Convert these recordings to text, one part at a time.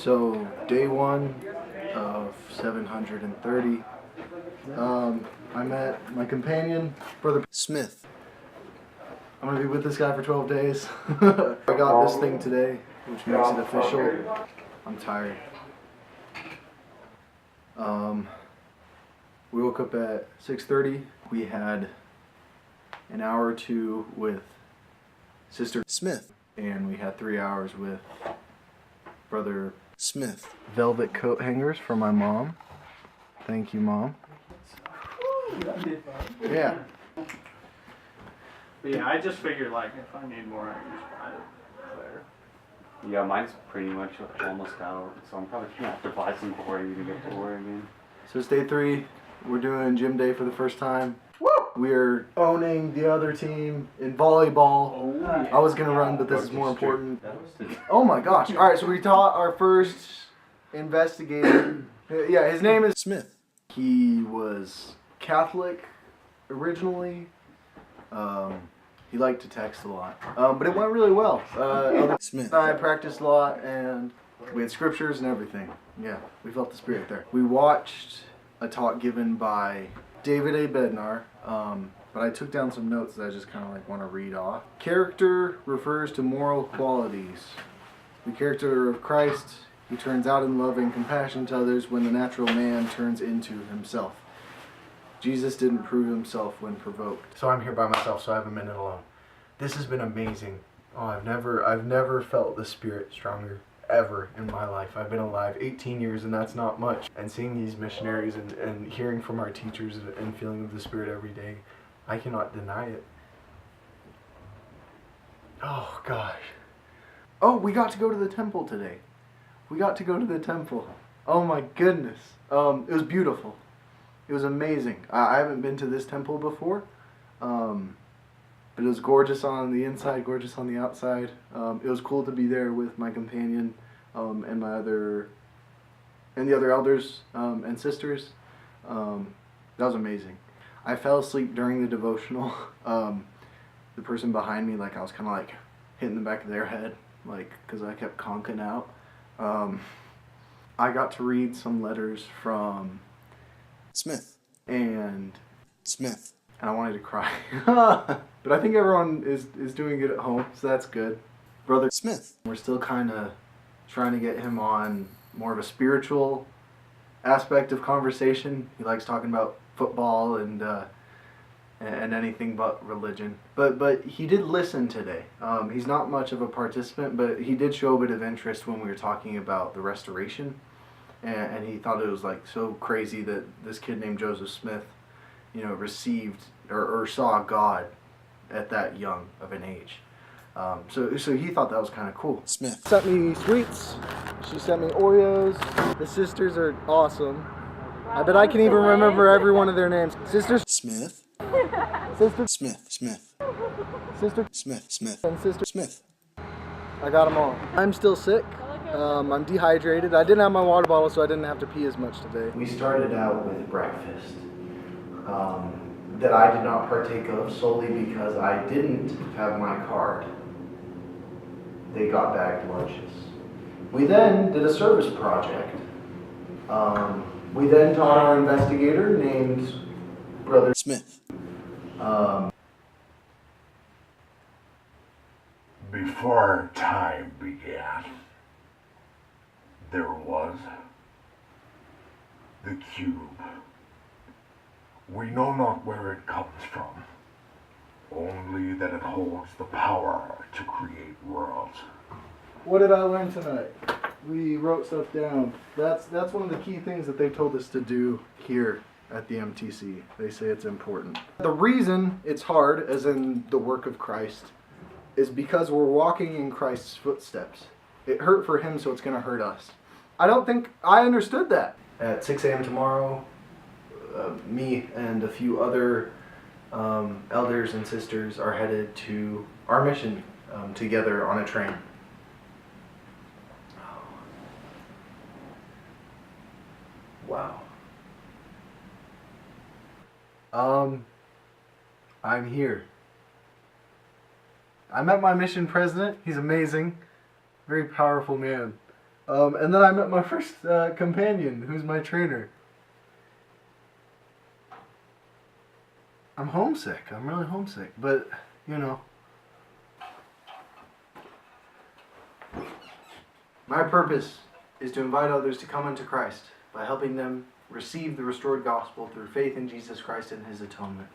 So, day one of 730. I met my companion, Brother Smith. I'm going to be with this guy for 12 days. I got this thing today, which makes it official. I'm tired. We woke up at 6:30. We had an hour or two with Sister Smith, and we had 3 hours with Brother Smith. Velvet coat hangers for my mom. Thank you, Mom. Yeah. But yeah, I just figured like if I need more, I can just buy it there. Yeah, mine's pretty much almost out, so I'm probably gonna have to buy some before I even get to work again. So it's day 3. We're doing gym day for the first time. We're owning the other team in volleyball. Oh, yeah. I was gonna run, but this is more important. Oh my gosh! All right, so we taught our first investigator. Yeah, his name is Smith. He was Catholic originally. He liked to text a lot, but it went really well. Smith and I practiced a lot, and we had scriptures and everything. Yeah, we felt the Spirit there. We watched a talk given by David A. Bednar, but I took down some notes that I just kind of like want to read off. Character refers to moral qualities. The character of Christ, he turns out in love and compassion to others when the natural man turns into himself. Jesus didn't prove himself when provoked. So I'm here by myself, so I have a minute alone. This has been amazing. Oh, I've never felt the Spirit stronger ever in my life. I've been alive 18 years, and that's not much. And seeing these missionaries and hearing from our teachers and feeling of the Spirit every day, I cannot deny it. Oh gosh. Oh, we got to go to the temple today. We got to go to the temple. Oh my goodness. It was beautiful. It was amazing. I haven't been to this temple before, but it was gorgeous on the inside, gorgeous on the outside. It was cool to be there with my companion and the other elders and sisters. That was amazing. I fell asleep during the devotional. The person behind me, like I was kind of like hitting the back of their head, like because I kept conking out. I got to read some letters from Smith and I wanted to cry. But I think everyone is doing good at home, so that's good. Brother Smith, we're still kind of trying to get him on more of a spiritual aspect of conversation. He likes talking about football and anything but religion. But he did listen today. He's not much of a participant, but he did show a bit of interest when we were talking about the restoration. And he thought it was like so crazy that this kid named Joseph Smith, received or saw God at that young of an age. So he thought that was kind of cool. Smith sent me sweets. She sent me Oreos. The sisters are awesome. I bet I can even remember every one of their names. Sister Smith. Sister Smith. Sister Smith. And Sister Smith. I got them all. I'm still sick. I'm dehydrated. I didn't have my water bottle, so I didn't have to pee as much today. We started out with breakfast that I did not partake of solely because I didn't have my card. They got bagged lunches. We then did a service project. We then taught our investigator named Brother Smith. Before time began, there was the cube. We know not where it comes from, only that it holds the power to create worlds. What did I learn tonight? We wrote stuff down. That's one of the key things that they told us to do here at the MTC. They say it's important. The reason it's hard, as in the work of Christ, is because we're walking in Christ's footsteps. It hurt for him, so it's going to hurt us. I don't think I understood that. At 6 a.m. tomorrow, me and a few other elders and sisters are headed to our mission together on a train. Wow. I'm here. I met my mission president. He's amazing. Very powerful man. And then I met my first companion, who's my trainer. I'm homesick. I'm really homesick. But, you know. My purpose is to invite others to come unto Christ by helping them receive the restored gospel through faith in Jesus Christ and his atonement,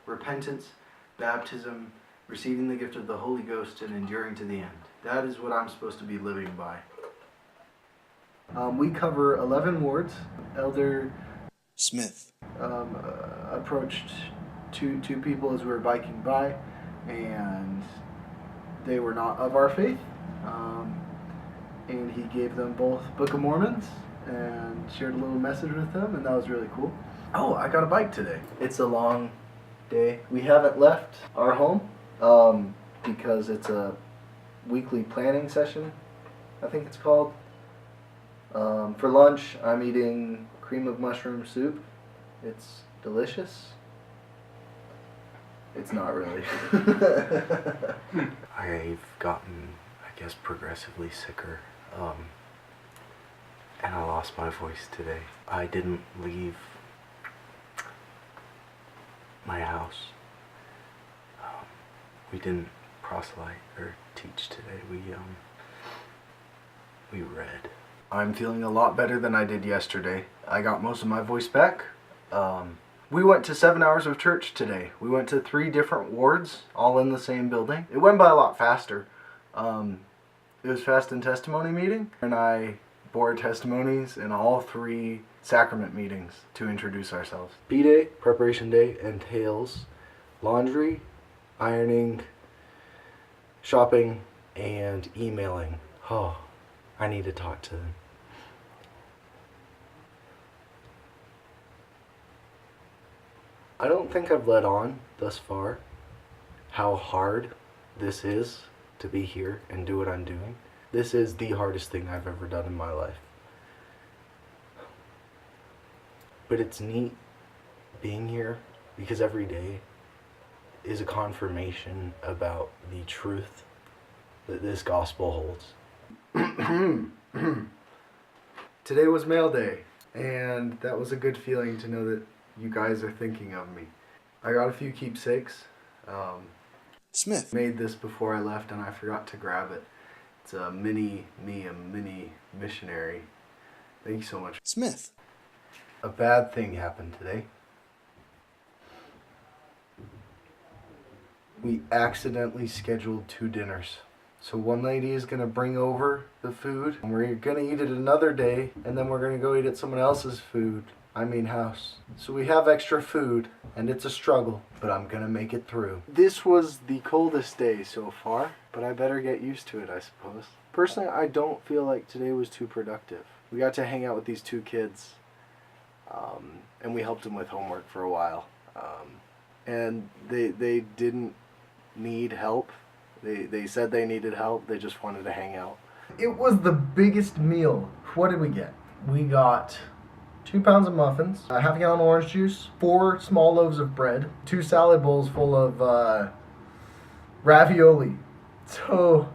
repentance, baptism, receiving the gift of the Holy Ghost, and enduring to the end. That is what I'm supposed to be living by. We cover 11 wards. Elder Smith approached two people as we were biking by, and they were not of our faith. And he gave them both Book of Mormons and shared a little message with them, and that was really cool. Oh, I got a bike today. It's a long day. We haven't left our home because it's a weekly planning session, I think it's called. For lunch, I'm eating cream of mushroom soup. It's delicious. It's not really. I've gotten, I guess, progressively sicker. And I lost my voice today. I didn't leave my house. We didn't proselyte or teach today. We read. I'm feeling a lot better than I did yesterday. I got most of my voice back. We went to 7 hours of church today. We went to 3 different wards, all in the same building. It went by a lot faster. It was fast and testimony meeting, and I bore testimonies in all 3 sacrament meetings to introduce ourselves. B-Day, preparation day, entails laundry, ironing, shopping, and emailing. Oh, I need to talk to them. I don't think I've let on thus far how hard this is to be here and do what I'm doing. This is the hardest thing I've ever done in my life. But it's neat being here because every day is a confirmation about the truth that this gospel holds. Today was mail day, and that was a good feeling to know that you guys are thinking of me. I got a few keepsakes. Smith made this before I left and I forgot to grab it. It's a mini Missionary. Thank you so much. Smith. A bad thing happened today. We accidentally scheduled 2 dinners. So one lady is going to bring over the food, and we're going to eat it another day, and then we're going to go eat at someone else's house. So we have extra food, and it's a struggle, but I'm going to make it through. This was the coldest day so far, but I better get used to it, I suppose. Personally, I don't feel like today was too productive. We got to hang out with these 2 kids, and we helped them with homework for a while. And they didn't need help. They said they needed help. They just wanted to hang out. It was the biggest meal. What did we get? We got 2 pounds of muffins, a half a gallon of orange juice, 4 small loaves of bread, 2 salad bowls full of ravioli. So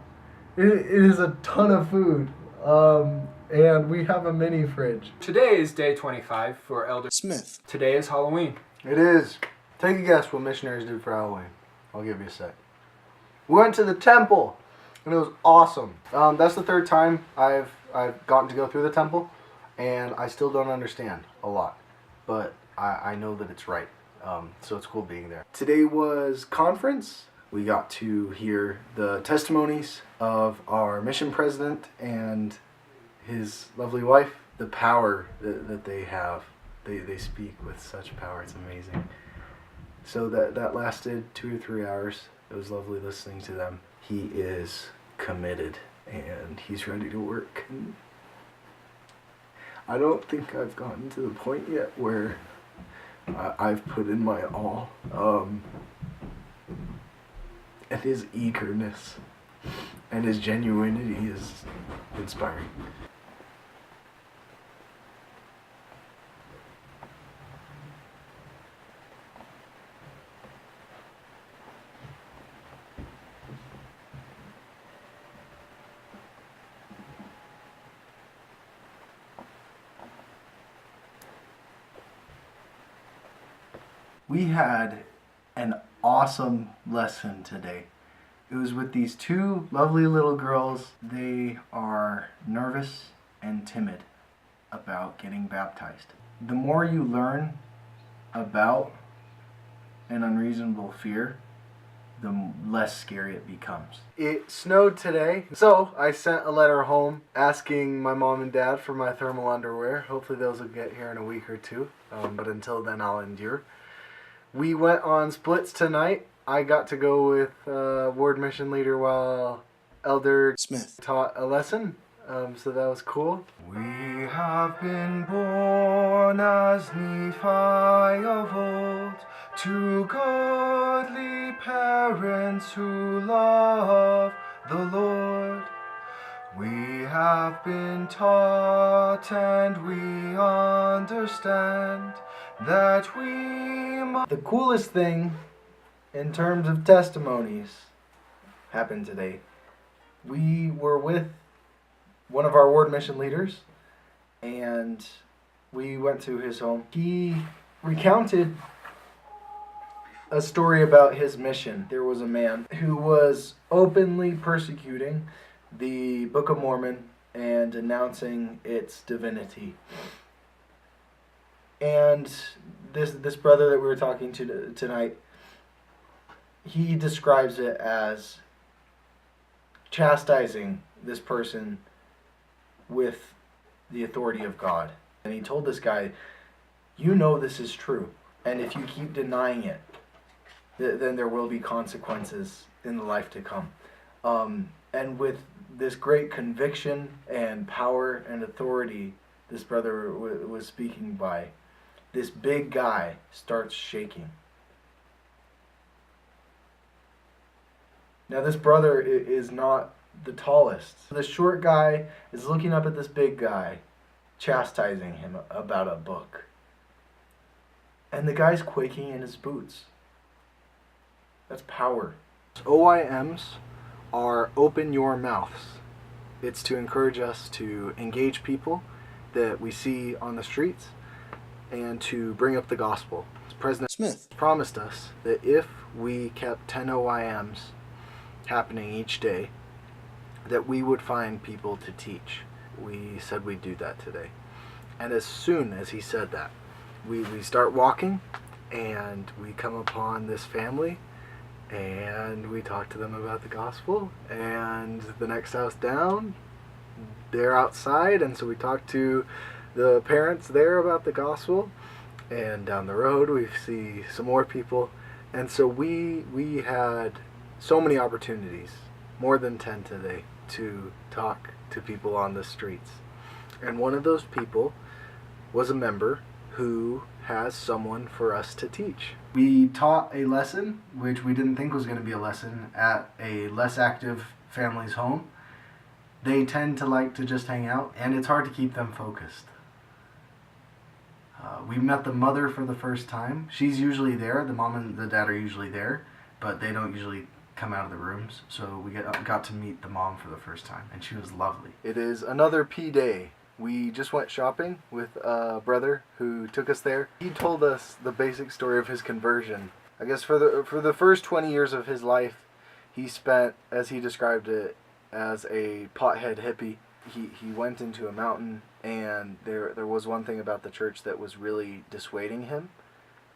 it is a ton of food. And we have a mini fridge. Today is day 25 for Elder Smith. Today is Halloween. It is. Take a guess what missionaries do for Halloween. I'll give you a sec. We went to the temple, and it was awesome. That's the 3rd time I've gotten to go through the temple, and I still don't understand a lot, but I know that it's right. So it's cool being there. Today was conference. We got to hear the testimonies of our mission president and his lovely wife. The power that they have. They speak with such power. It's amazing. So that lasted 2 or 3 hours. It was lovely listening to them. He is committed and he's ready to work. I don't think I've gotten to the point yet where I've put in my all. And his eagerness and his genuinity is inspiring. We had an awesome lesson today. It was with these two lovely little girls. They are nervous and timid about getting baptized. The more you learn about an unreasonable fear, the less scary it becomes. It snowed today, so I sent a letter home asking my mom and dad for my thermal underwear. Hopefully those will get here in a week or two, but until then I'll endure. We went on splits tonight. I got to go with Ward Mission leader while Elder Smith taught a lesson, so that was cool. We have been born as Nephi of old, to godly parents who love the Lord. We have been taught and we understand that we must. The coolest thing in terms of testimonies happened today. We were with one of our Ward Mission leaders and we went to his home. He recounted a story about his mission. There was a man who was openly persecuting the Book of Mormon and denouncing its divinity. And this brother that we were talking to tonight, he describes it as chastising this person with the authority of God. And he told this guy, you know this is true, and if you keep denying it, then there will be consequences in the life to come. And with this great conviction and power and authority this brother was speaking by, this big guy starts shaking. Now this brother is not the tallest. The short guy is looking up at this big guy, chastising him about a book. And the guy's quaking in his boots. That's power. OIMs are open your mouths. It's to encourage us to engage people that we see on the streets and to bring up the gospel. President Smith promised us that if we kept 10 OIMs happening each day, that we would find people to teach. We said we'd do that today. And as soon as he said that, we start walking and we come upon this family and we talk to them about the gospel, and the next house down, they're outside, and so we talk to the parents there about the gospel, and down the road we see some more people, and so we had so many opportunities, more than 10 today, to talk to people on the streets. And one of those people was a member who has someone for us to teach. We taught a lesson, which we didn't think was going to be a lesson, at a less active family's home. They tend to like to just hang out, and it's hard to keep them focused. We met the mother for the first time. She's usually there. The mom and the dad are usually there, but they don't usually come out of the rooms. So we got to meet the mom for the first time, and she was lovely. It is another P day. We just went shopping with a brother who took us there. He told us the basic story of his conversion. I guess for the first 20 years of his life, he spent, as he described it, as a pothead hippie. He went into a mountain, and there was one thing about the church that was really dissuading him.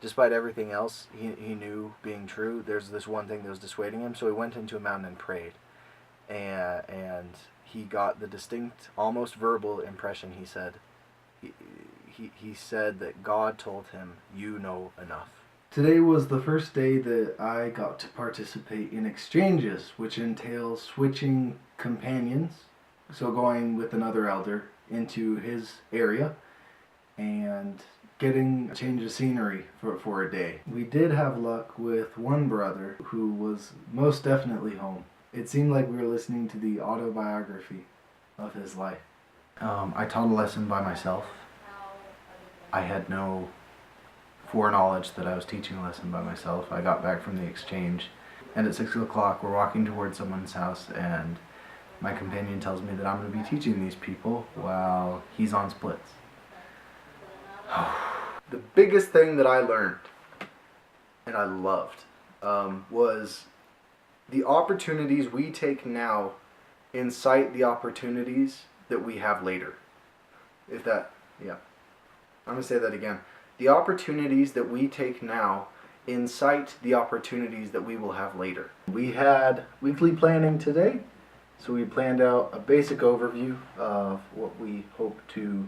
Despite everything else he knew being true, there's this one thing that was dissuading him. So he went into a mountain and prayed. And he got the distinct, almost verbal impression, he said. He said that God told him, you know enough. Today was the first day that I got to participate in exchanges, which entails switching companions, so going with another elder into his area and getting a change of scenery for a day. We did have luck with one brother who was most definitely home. It seemed like we were listening to the autobiography of his life. I taught a lesson by myself. I had no foreknowledge that I was teaching a lesson by myself. I got back from the exchange, and at 6 o'clock we're walking towards someone's house, and my companion tells me that I'm going to be teaching these people while he's on splits. The biggest thing that I learned and I loved was the opportunities we take now incite the opportunities that we have later. I'm going to say that again. The opportunities that we take now incite the opportunities that we will have later. We had weekly planning today, so we planned out a basic overview of what we hope to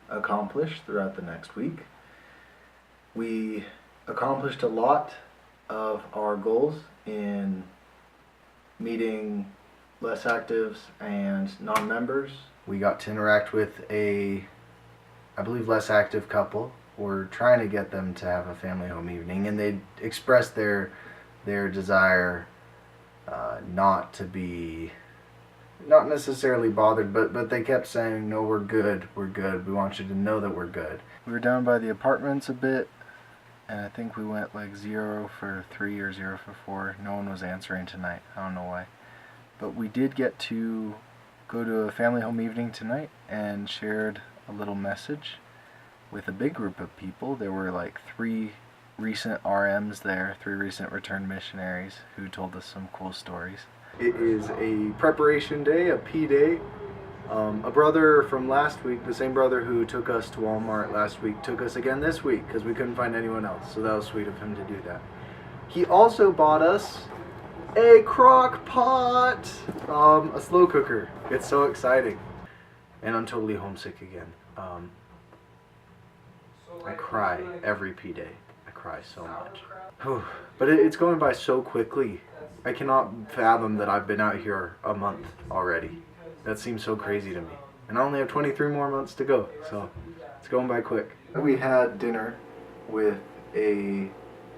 accomplish throughout the next week. We accomplished a lot of our goals in meeting less actives and non-members. We got to interact with I believe, less active couple. We're trying to get them to have a family home evening, and they expressed their desire not necessarily bothered, but they kept saying, no, we're good, we want you to know that we're good. We were down by the apartments a bit, and I think we went like 0 for 3 or 0 for 4. No one was answering tonight, I don't know why. But we did get to go to a family home evening tonight and shared a little message with a big group of people. There were like 3 recent RMs there, 3 recent returned missionaries who told us some cool stories. It is a preparation day, a P day. A brother from last week, the same brother who took us to Walmart last week, took us again this week because we couldn't find anyone else, so that was sweet of him to do that. He also bought us a crock pot, a slow cooker. It's so exciting. And I'm totally homesick again. I cry every P day. I cry so much. But it's going by so quickly. I cannot fathom that I've been out here a month already. That seems so crazy to me. And I only have 23 more months to go, so it's going by quick. We had dinner with a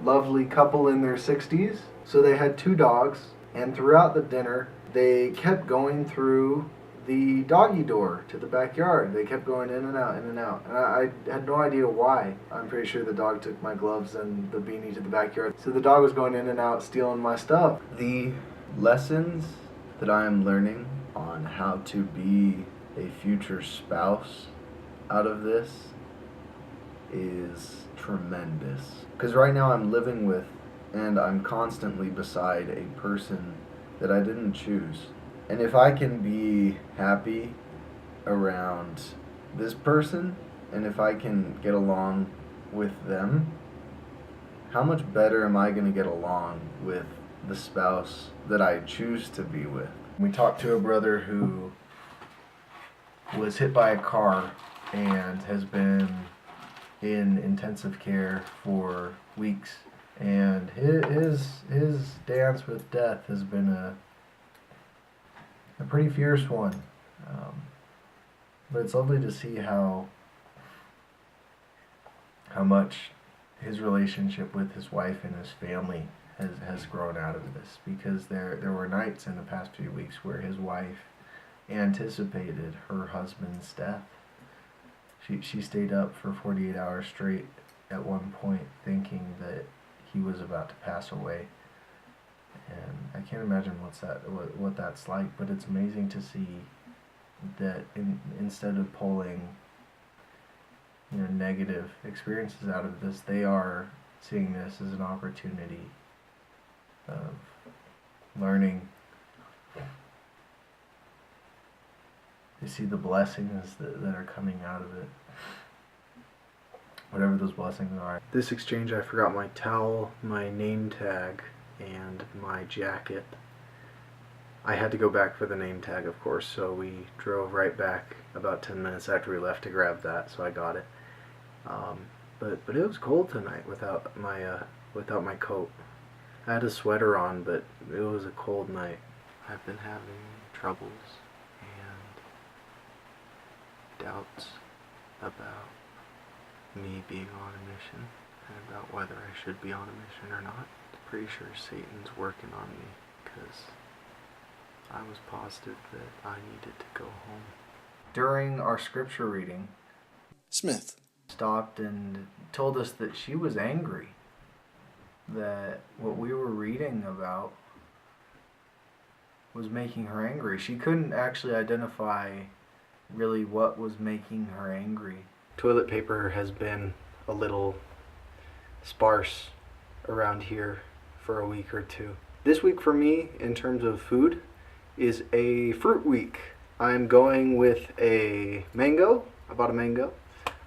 lovely couple in their 60s. So they had 2 dogs, and throughout the dinner, they kept going through the doggy door to the backyard. They kept going in and out, in and out. And I had no idea why. I'm pretty sure the dog took my gloves and the beanie to the backyard. So the dog was going in and out, stealing my stuff. The lessons that I am learning on how to be a future spouse out of this is tremendous. Because right now I'm living with and I'm constantly beside a person that I didn't choose. And if I can be happy around this person, and if I can get along with them, how much better am I going to get along with the spouse that I choose to be with? We talked to a brother who was hit by a car and has been in intensive care for weeks. And his dance with death has been a pretty fierce one. But it's lovely to see how much his relationship with his wife and his family has grown out of this. Because there were nights in the past few weeks where his wife anticipated her husband's death. She stayed up for 48 hours straight at one point thinking that he was about to pass away. And I can't imagine what that's like, but it's amazing to see that instead of pulling negative experiences out of this, they are seeing this as an opportunity of learning. They see the blessings that are coming out of it, whatever those blessings are. This exchange, I forgot my towel, my name tag, and my jacket. I had to go back for the name tag, of course, so we drove right back about 10 minutes after we left to grab that, so I got it. But it was cold tonight without my coat. I had a sweater on, but it was a cold night. I've been having troubles and doubts about me being on a mission and about whether I should be on a mission or not. Pretty sure Satan's working on me because I was positive that I needed to go home. During our scripture reading, Smith stopped and told us that she was angry, that what we were reading about was making her angry. She couldn't actually identify really what was making her angry. Toilet paper has been a little sparse around here for a week or two. This week for me, in terms of food, is a fruit week. I'm going with a mango. I bought a mango.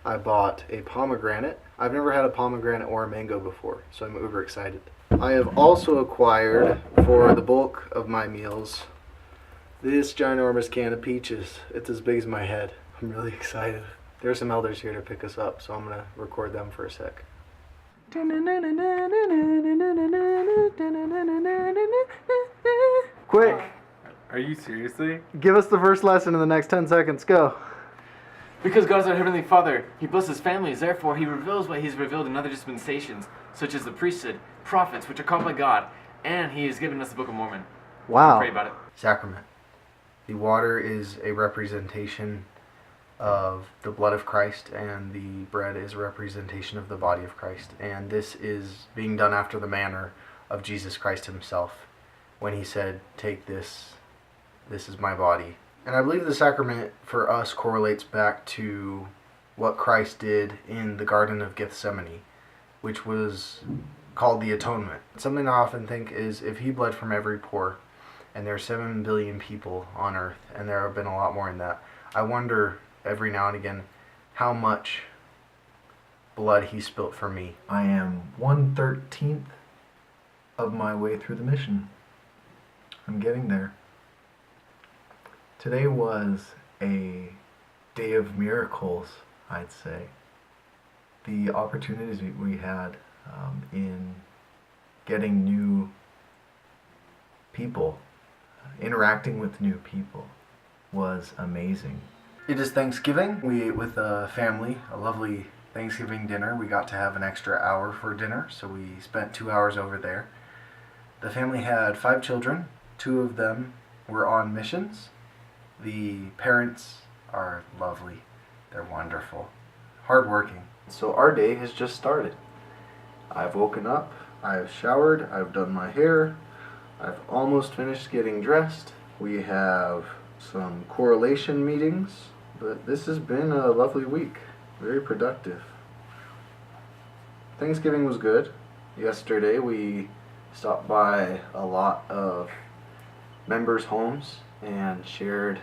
I bought a pomegranate. I've never had a pomegranate or a mango before, so I'm uber excited. I have also acquired, for the bulk of my meals, this ginormous can of peaches. It's as big as my head. I'm really excited. There are some elders here to pick us up, so I'm going to record them for a sec. Quick! Are you seriously? Give us the first lesson in the next 10 seconds. Go. Because God is our Heavenly Father, He blesses families, therefore He reveals what He's revealed in other dispensations, such as the priesthood, prophets, which are called by God, and He has given us the Book of Mormon. Wow. Pray about it. Sacrament. The water is a representation of the blood of Christ, and the bread is a representation of the body of Christ. And this is being done after the manner of Jesus Christ Himself, when He said, "Take this, this is my body." And I believe the sacrament for us correlates back to what Christ did in the Garden of Gethsemane, which was called the atonement. Something I often think is, if He bled from every pore, and there are 7 billion people on earth, and there have been a lot more in that, I wonder every now and again how much blood He spilt for me. I am 1/13 of my way through the mission. I'm getting there. Today was a day of miracles, I'd say. The opportunities we had in getting new people, interacting with new people, was amazing. It is Thanksgiving. We ate with a family, a lovely Thanksgiving dinner. We got to have an extra hour for dinner, so we spent 2 hours over there. The family had 5 children. 2 of them were on missions. The parents are lovely. They're wonderful. Hardworking. So our day has just started. I've woken up, I've showered, I've done my hair, I've almost finished getting dressed. We have some correlation meetings, but this has been a lovely week. Very productive. Thanksgiving was good. Yesterday we stopped by a lot of members' homes and shared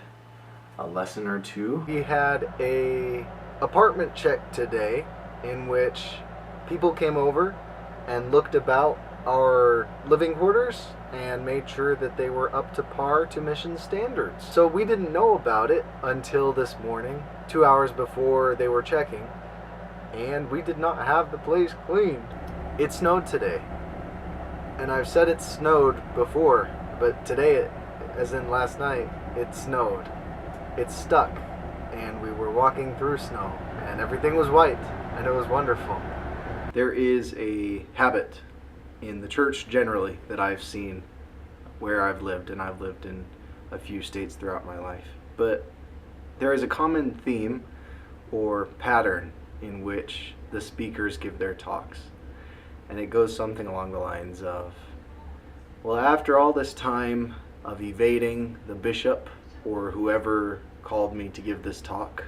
a lesson or two. We had a apartment check today in which people came over and looked about our living quarters and made sure that they were up to par to mission standards. So we didn't know about it until this morning, 2 hours before they were checking, and we did not have the place cleaned. It snowed today, and I've said it snowed before, but today, as in last night, it snowed. It stuck, and we were walking through snow, and everything was white, and it was wonderful. There is a habit in the church generally that I've seen where I've lived, and I've lived in a few states throughout my life, but there is a common theme or pattern in which the speakers give their talks, and it goes something along the lines of, well, after all this time of evading the bishop or whoever called me to give this talk,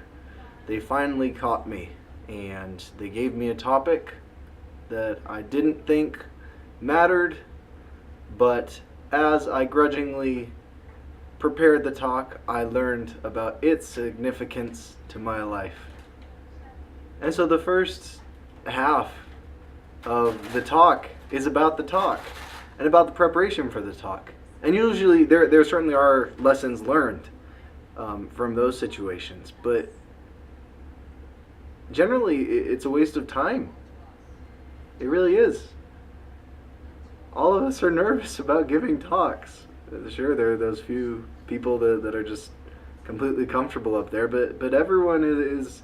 they finally caught me, and they gave me a topic that I didn't think mattered, but as I grudgingly prepared the talk, I learned about its significance to my life. And so the first half of the talk is about the talk and about the preparation for the talk. And usually there certainly are lessons learned from those situations, but generally it's a waste of time. It really is. All of us are nervous about giving talks. Sure, there are those few people that are just completely comfortable up there, but everyone is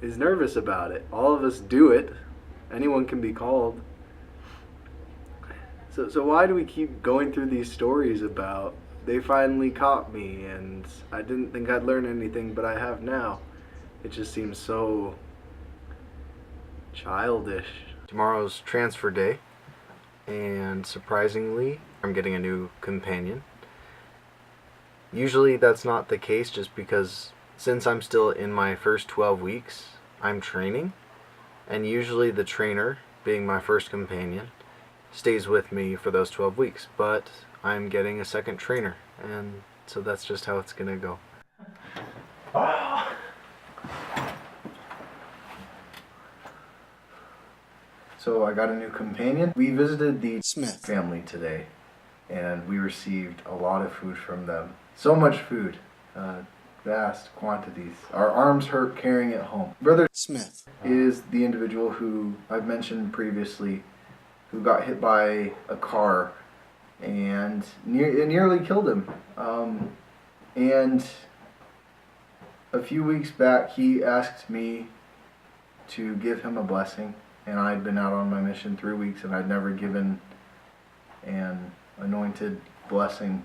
nervous about it. All of us do it. Anyone can be called. So why do we keep going through these stories about they finally caught me and I didn't think I'd learn anything, but I have now? It just seems so childish. Tomorrow's transfer day, and surprisingly, I'm getting a new companion. Usually that's not the case, just because since I'm still in my first 12 weeks, I'm training, and usually the trainer, being my first companion, stays with me for those 12 weeks. But I'm getting a second trainer, and so that's just how it's gonna go. So I got a new companion. We visited the Smith family today, and we received a lot of food from them. So much food, vast quantities. Our arms hurt carrying it home. Brother Smith is the individual who I've mentioned previously, who got hit by a car and it nearly killed him. And a few weeks back, he asked me to give him a blessing. And I'd been out on my mission 3 weeks, and I'd never given an anointed blessing.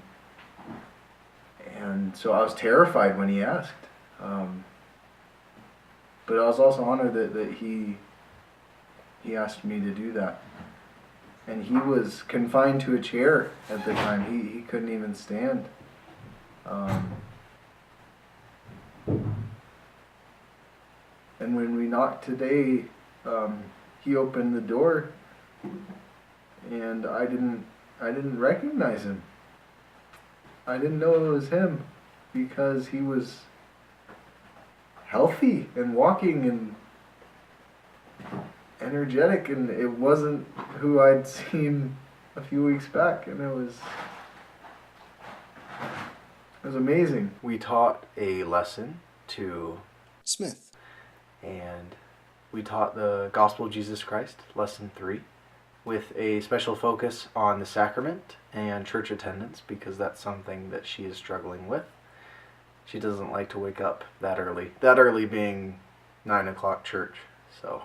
And so I was terrified when he asked. But I was also honored that he asked me to do that. And he was confined to a chair at the time. He couldn't even stand. And when we knocked today, he opened the door, and I didn't recognize him. I didn't know it was him because he was healthy and walking and energetic, and it wasn't who I'd seen a few weeks back, and it was amazing. We taught a lesson to Smith, and we taught the Gospel of Jesus Christ, Lesson 3, with a special focus on the sacrament and church attendance, because that's something that she is struggling with. She doesn't like to wake up that early being 9 o'clock church. So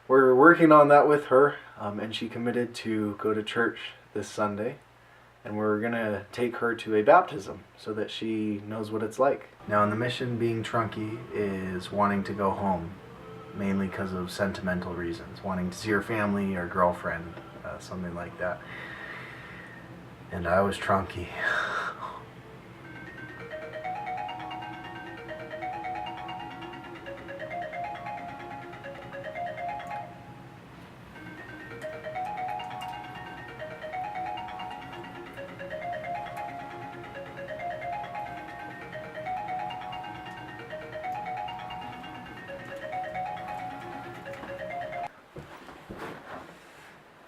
we're working on that with her, and she committed to go to church this Sunday, and we're going to take her to a baptism so that she knows what it's like. Now, in the mission, being trunky is wanting to go home, mainly because of sentimental reasons, wanting to see her family or girlfriend, something like that. And I was trunky.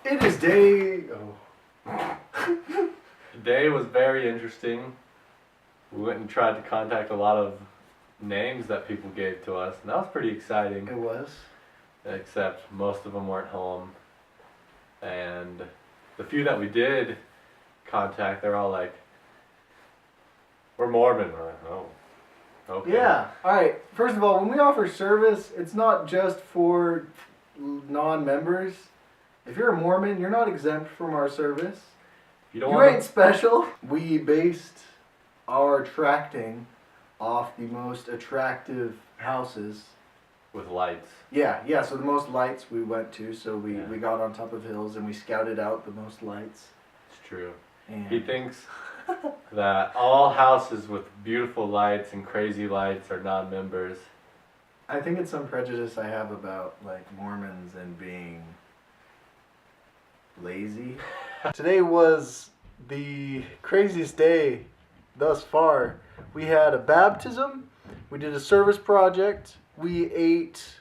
It is day... Today was very interesting. We went and tried to contact a lot of names that people gave to us, and that was pretty exciting. It was. Except most of them weren't home. And the few that we did contact, they're all like, we're Mormon. We're like, oh, okay. Yeah. Alright, first of all, when we offer service, it's not just for non-members. If you're a Mormon, you're not exempt from our service. You ain't special. We based our attracting off the most attractive houses. With lights. Yeah, so the most lights we went to, so we got on top of hills and we scouted out the most lights. It's true. And He thinks that all houses with beautiful lights and crazy lights are non-members. I think it's some prejudice I have about like Mormons and being lazy. Today was the craziest day thus far. We had a baptism, we did a service project, we ate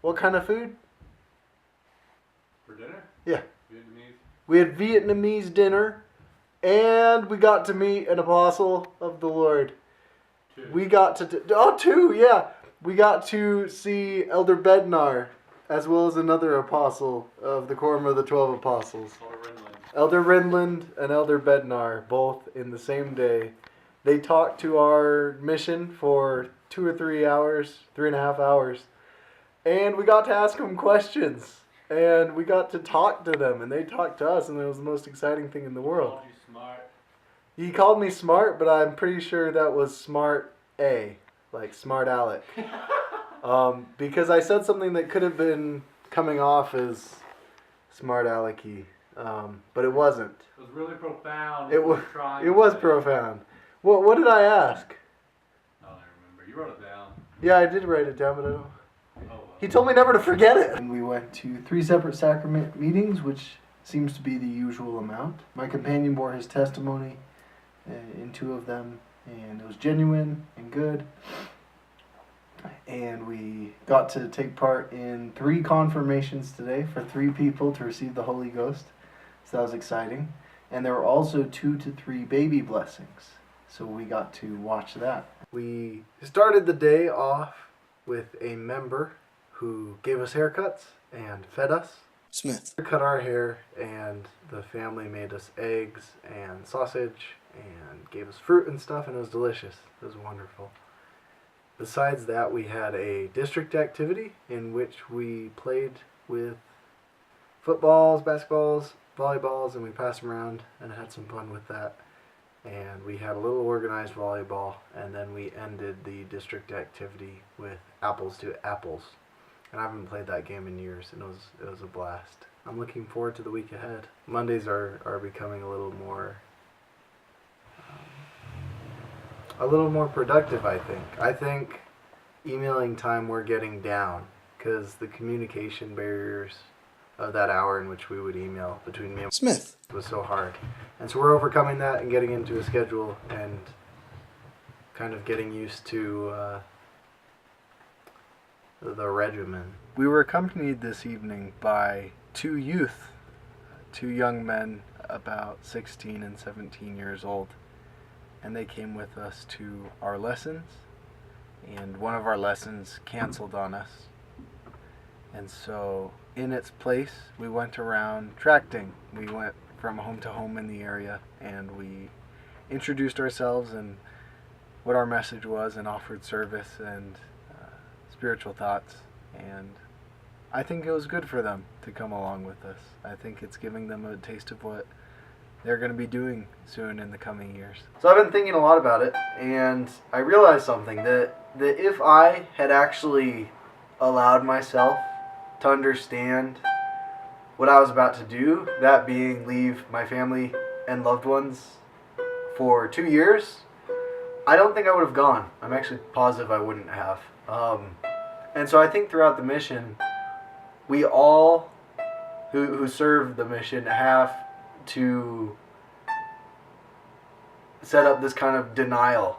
what kind of food? For dinner? Yeah. Vietnamese. We had Vietnamese dinner, and we got to meet an apostle of the Lord. Two. We got to two, yeah. We got to see Elder Bednar, as well as another apostle of the Quorum of the 12 Apostles. Elder Rindland and Elder Bednar, both in the same day. They talked to our mission for 2 or 3 hours, 3.5 hours. And we got to ask them questions. And we got to talk to them, and they talked to us, and it was the most exciting thing in the world. Called you smart. He called me smart, but I'm pretty sure that was smart A, like smart Alec. Because I said something that could have been coming off as smart Alecky, but it wasn't. It was really profound. It was. It was profound. What did I ask? I don't remember. You wrote it down. Yeah, I did write it down, but I don't. Oh, well. He told me never to forget it. And we went to 3 separate sacrament meetings, which seems to be the usual amount. My companion bore his testimony in 2 of them, and it was genuine and good. And we got to take part in 3 confirmations today for 3 people to receive the Holy Ghost. So that was exciting. And there were also 2 to 3 baby blessings. So we got to watch that. We started the day off with a member who gave us haircuts and fed us. Smith. Cut our hair, and the family made us eggs and sausage and gave us fruit and stuff, and it was delicious. It was wonderful. Besides that, we had a district activity in which we played with footballs, basketballs, volleyballs, and we passed them around and had some fun with that. And we had a little organized volleyball, and then we ended the district activity with apples to apples. And I haven't played that game in years, and it was a blast. I'm looking forward to the week ahead. Mondays are becoming a little more productive, I think. I think emailing time we're getting down, because the communication barriers of that hour in which we would email between me and Smith was so hard. And so we're overcoming that and getting into a schedule and kind of getting used to the regimen. We were accompanied this evening by 2 youth, 2 young men about 16 and 17 years old. And they came with us to our lessons, and one of our lessons canceled on us. And so in its place, we went around tracting. We went from home to home in the area, and we introduced ourselves and what our message was, and offered service and spiritual thoughts. And I think it was good for them to come along with us. I think it's giving them a taste of what they're going to be doing soon in the coming years. So I've been thinking a lot about it, and I realized something, that if I had actually allowed myself to understand what I was about to do, that being leave my family and loved ones for 2 years, I don't think I would have gone. I'm actually positive I wouldn't have. And so I think throughout the mission, we all who serve the mission have to set up this kind of denial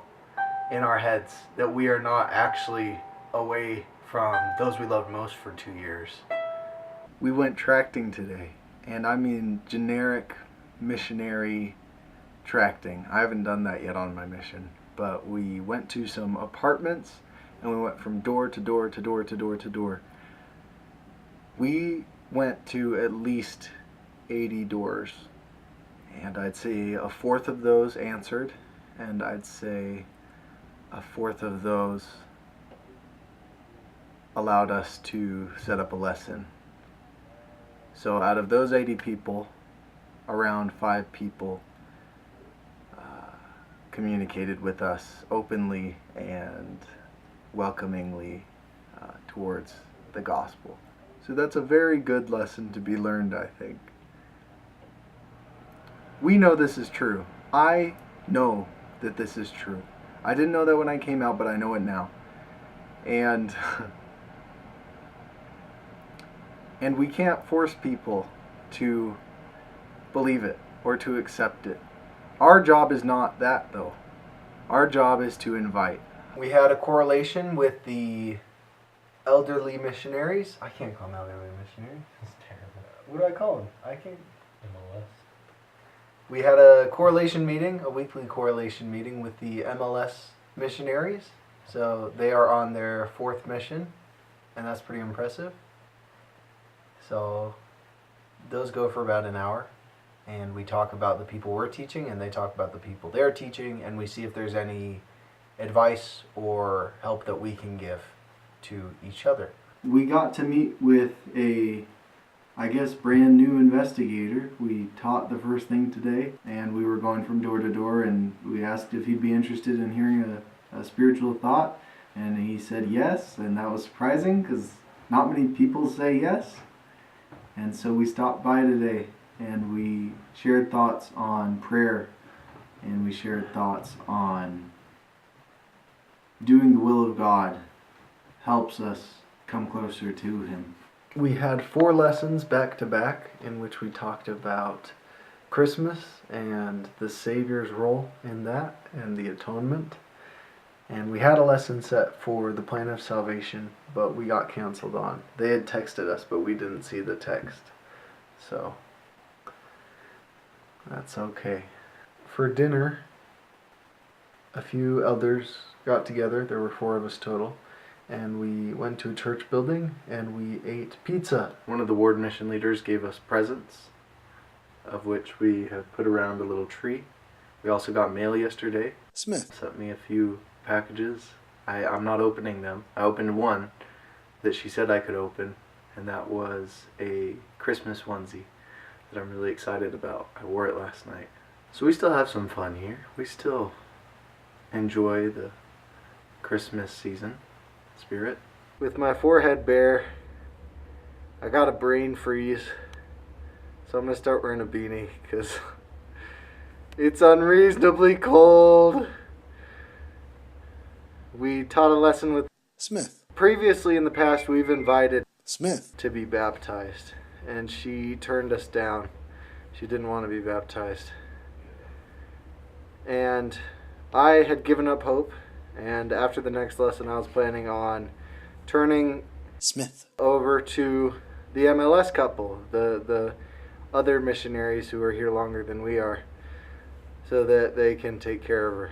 in our heads that we are not actually away from those we loved most for 2 years. We went tracting today, and I mean generic missionary tracting. I haven't done that yet on my mission, but we went to some apartments, and we went from door to door to door to door to door. We went to at least 80 doors, and I'd say a fourth of those answered, and I'd say a fourth of those allowed us to set up a lesson. So out of those 80 people, around 5 people communicated with us openly and welcomingly towards the gospel. So that's a very good lesson to be learned, I think. We know this is true. I know that this is true. I didn't know that when I came out, but I know it now. And we can't force people to believe it or to accept it. Our job is not that, though. Our job is to invite. We had a correlation with the elderly missionaries. I can't call them elderly missionaries. That's terrible. What do I call them? I can't. MLS. We had a correlation meeting, a weekly correlation meeting with the MLS missionaries. So they are on their 4th mission, and that's pretty impressive. So those go for about an hour, and we talk about the people we're teaching, and they talk about the people they're teaching, and we see if there's any advice or help that we can give to each other. We got to meet with a, I guess, brand new investigator. We taught the first thing today, and we were going from door to door, and we asked if he'd be interested in hearing a spiritual thought, and he said yes, and that was surprising because not many people say yes. And so we stopped by today, and we shared thoughts on prayer, and we shared thoughts on doing the will of God helps us come closer to Him. We had 4 lessons back to back in which we talked about Christmas and the Savior's role in that and the atonement. And we had a lesson set for the plan of salvation, but we got canceled on. They had texted us, but we didn't see the text. So, that's okay. For dinner, a few elders got together. There were 4 of us total. And we went to a church building and we ate pizza. One of the ward mission leaders gave us presents, of which we have put around a little tree. We also got mail yesterday. Smith Sent me a few packages. I'm not opening them. I opened one that she said I could open, and that was a Christmas onesie that I'm really excited about. I wore it last night. So we still have some fun here. We still enjoy the Christmas season spirit. With my forehead bare, I got a brain freeze, so I'm gonna start wearing a beanie because it's unreasonably cold. We taught a lesson with Smith previously in the past. We've invited Smith to be baptized, and she turned us down. She didn't want to be baptized, and I had given up hope. And after the next lesson, I was planning on turning Smith over to the MLS couple, the other missionaries who are here longer than we are, so that they can take care of her.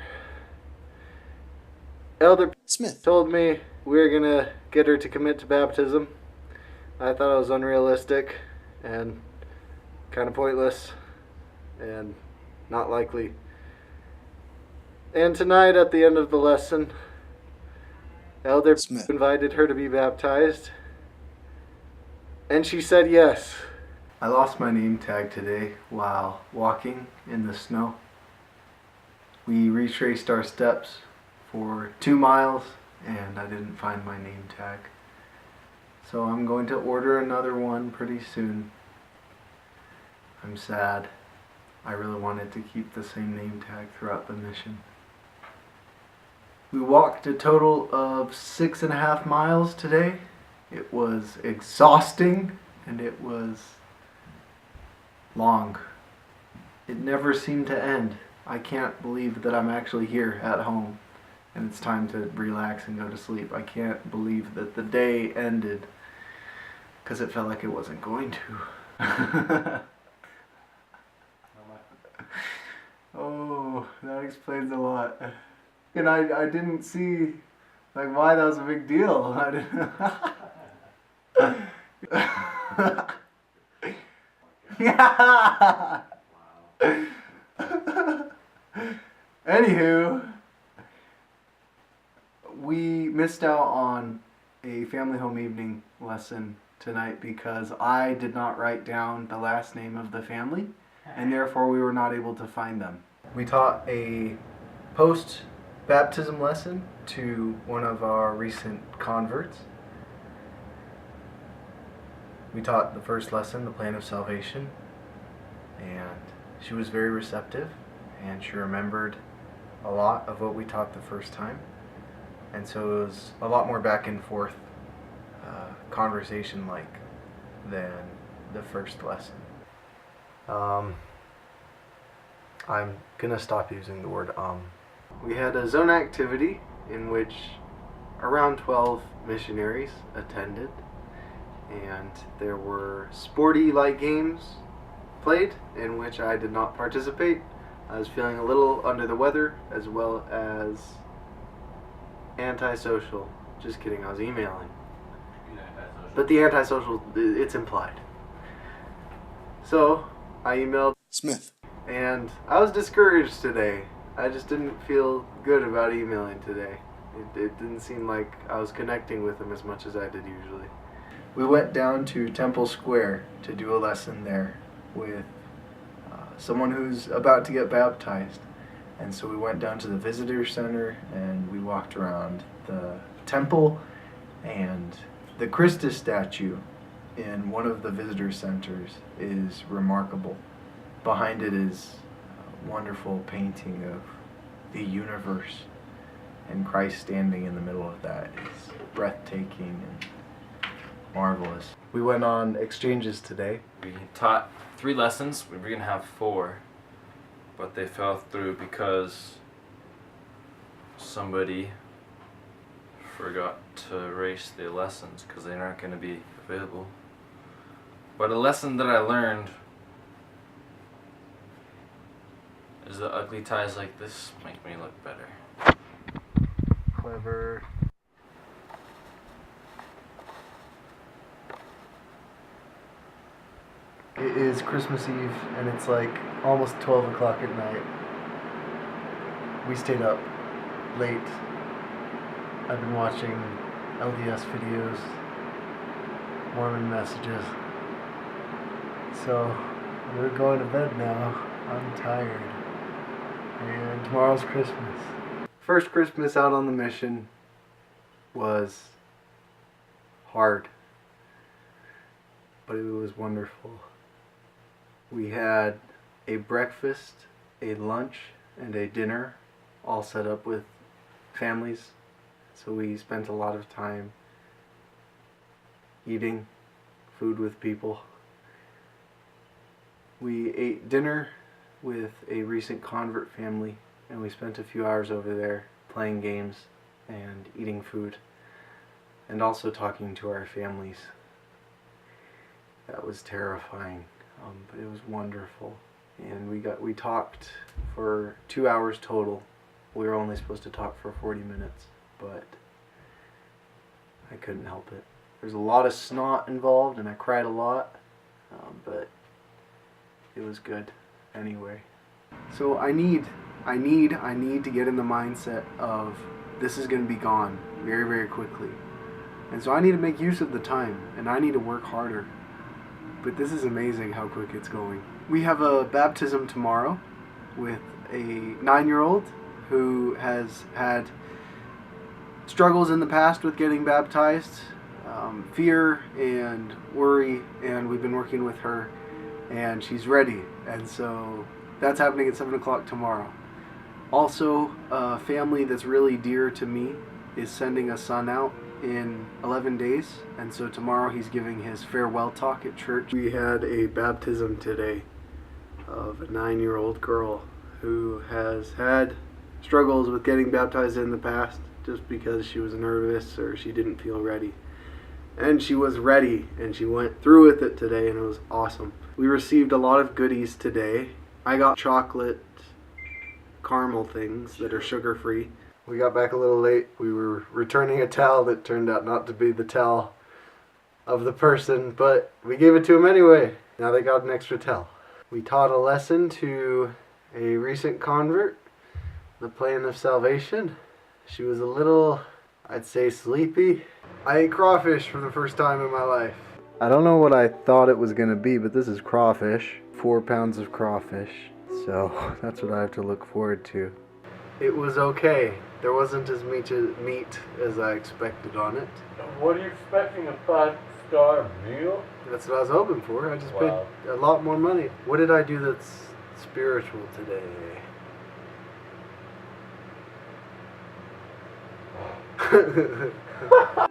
Elder Smith told me we were gonna get her to commit to baptism. I thought it was unrealistic and kind of pointless and not likely. And tonight, at the end of the lesson, Elder Smith invited her to be baptized, and she said yes. I lost my name tag today while walking in the snow. We retraced our steps for 2 miles, and I didn't find my name tag. So I'm going to order another one pretty soon. I'm sad. I really wanted to keep the same name tag throughout the mission. We walked a total of 6.5 miles today. It was exhausting and it was long. It never seemed to end. I can't believe that I'm actually here at home and it's time to relax and go to sleep. I can't believe that the day ended because it felt like it wasn't going to. Oh, that explains a lot. And I didn't see like why that was a big deal. I didn't. Yeah. Anywho, we missed out on a family home evening lesson tonight because I did not write down the last name of the family, and therefore we were not able to find them. We taught a post-baptism lesson to one of our recent converts. We taught the first lesson, the plan of salvation, and she was very receptive, and she remembered a lot of what we taught the first time. And so it was a lot more back and forth conversation like than the first lesson. I'm gonna stop using the word We had a zone activity in which around 12 missionaries attended, and there were sporty like games played in which I did not participate. I was feeling a little under the weather as well as antisocial. Just kidding, I was emailing. But the antisocial, it's implied. So I emailed Smith and I was discouraged today. I just didn't feel good about emailing today. It didn't seem like I was connecting with him as much as I did usually. We went down to Temple Square to do a lesson there with someone who's about to get baptized. And so we went down to the visitor center and we walked around the temple, and the Christus statue in one of the visitor centers is remarkable. Behind it is a wonderful painting of the universe, and Christ standing in the middle of that is breathtaking, and marvelous. We went on exchanges today. We taught 3 lessons. We were gonna have 4, but they fell through because somebody forgot to erase the lessons because they aren't gonna be available. But a lesson that I learned is that ugly ties like this make me look better. Clever. It is Christmas Eve and it's like almost 12 o'clock at night. We stayed up late. I've been watching LDS videos, Mormon messages. So we're going to bed now. I'm tired. And tomorrow's Christmas. First Christmas out on the mission was hard, but it was wonderful. We had a breakfast, a lunch, and a dinner all set up with families. So we spent a lot of time eating food with people. We ate dinner with a recent convert family, and we spent a few hours over there playing games and eating food and also talking to our families. That was terrifying, but it was wonderful. And we talked for 2 hours total. We were only supposed to talk for 40 minutes, but I couldn't help it. There's a lot of snot involved and I cried a lot, but it was good anyway. So I need to get in the mindset of this is going to be gone very, very quickly. And so I need to make use of the time and I need to work harder. But this is amazing how quick it's going. We have a baptism tomorrow with a 9-year-old who has had struggles in the past with getting baptized, fear and worry, and we've been working with her and she's ready. And so that's happening at 7 o'clock tomorrow. Also, a family that's really dear to me is sending a son out in 11 days, and so tomorrow he's giving his farewell talk at church. We had a baptism today of a 9-year-old girl who has had struggles with getting baptized in the past just because she was nervous or she didn't feel ready. And she was ready and she went through with it today and it was awesome. We received a lot of goodies today. I got chocolate caramel things that are sugar-free. We got back a little late. We were returning a towel that turned out not to be the towel of the person, but we gave it to them anyway. Now they got an extra towel. We taught a lesson to a recent convert, the plan of salvation. She was a little, I'd say, sleepy. I ate crawfish for the first time in my life. I don't know what I thought it was going to be, but this is crawfish. 4 pounds of crawfish. So that's what I have to look forward to. It was okay. There wasn't as much meat as I expected on it. What are you expecting, a 5-star meal? That's what I was hoping for. I just paid a lot more money. What did I do that's spiritual today?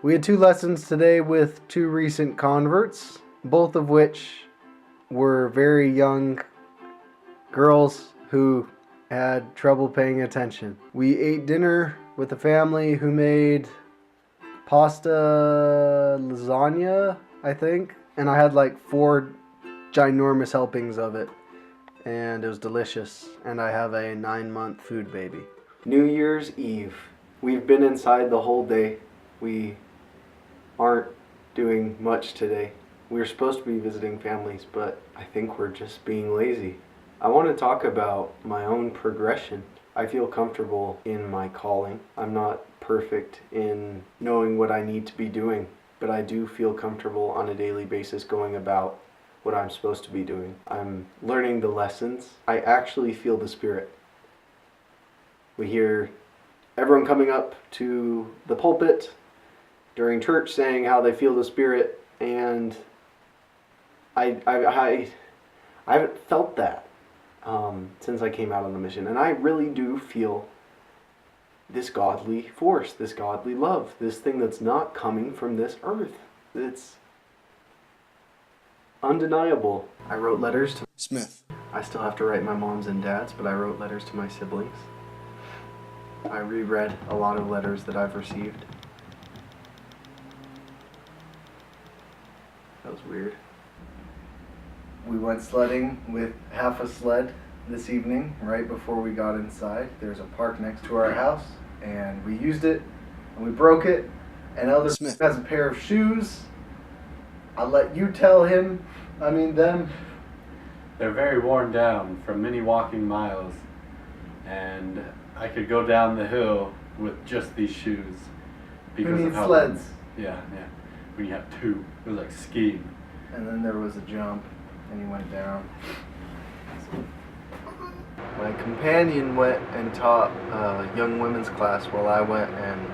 We had 2 lessons today with 2 recent converts, both of which were very young girls who had trouble paying attention. We ate dinner with a family who made pasta lasagna, I think, and I had like 4 ginormous helpings of it, and it was delicious, and I have a 9-month food baby. New Year's Eve. We've been inside the whole day. We aren't doing much today. We were supposed to be visiting families, but I think we're just being lazy. I want to talk about my own progression. I feel comfortable in my calling. I'm not perfect in knowing what I need to be doing, but I do feel comfortable on a daily basis going about what I'm supposed to be doing. I'm learning the lessons. I actually feel the Spirit. We hear everyone coming up to the pulpit during church saying how they feel the Spirit, and I haven't felt that since I came out on the mission, and I really do feel this godly force, this godly love, this thing that's not coming from this earth. undeniable. I wrote letters to Smith. I still have to write my mom's and dad's, but I wrote letters to my siblings. I reread a lot of letters that I've received. That was weird. We went sledding with half a sled this evening, right before we got inside. There's a park next to our house, and we used it, and we broke it, and Elder Smith has a pair of shoes. I'll let you tell him, them. They're very worn down from many walking miles, and I could go down the hill with just these shoes because We need of how sleds. Yeah. When you have two, it was like skiing. And then there was a jump, and he went down. My companion went and taught a young women's class while I went and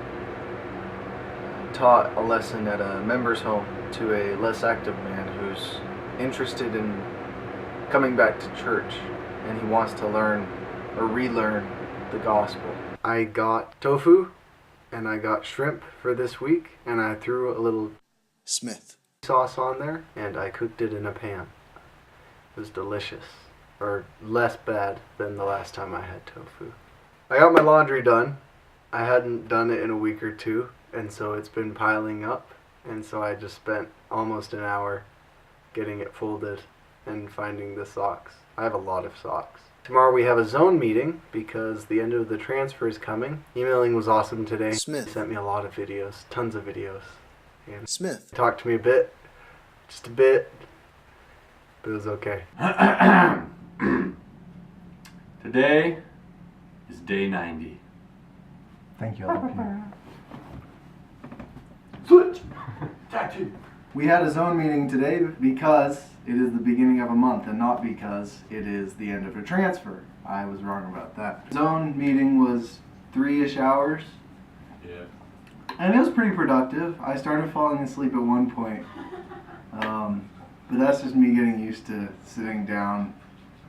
taught a lesson at a members home to a less active man who's interested in coming back to church, and he wants to learn or relearn the gospel. I got tofu and I got shrimp for this week, and I threw a little Smith sauce on there, and I cooked it in a pan. It was delicious, or less bad than the last time I had tofu. I got my laundry done. I hadn't done it in a week or two, and so it's been piling up, and so I just spent almost an hour getting it folded and finding the socks. I have a lot of socks. Tomorrow we have a zone meeting because the end of the transfer is coming. Emailing was awesome today. Smith. He sent me a lot of videos, tons of videos. And Smith talked to me a bit, just a bit, but it was okay. Today is day 90. Thank you, Elder Peter. Switch! Tattoo! We had a zone meeting today because it is the beginning of a month and not because it is the end of a transfer. I was wrong about that. Zone meeting was 3-ish hours, Yeah. and it was pretty productive. I started falling asleep at one point, but that's just me getting used to sitting down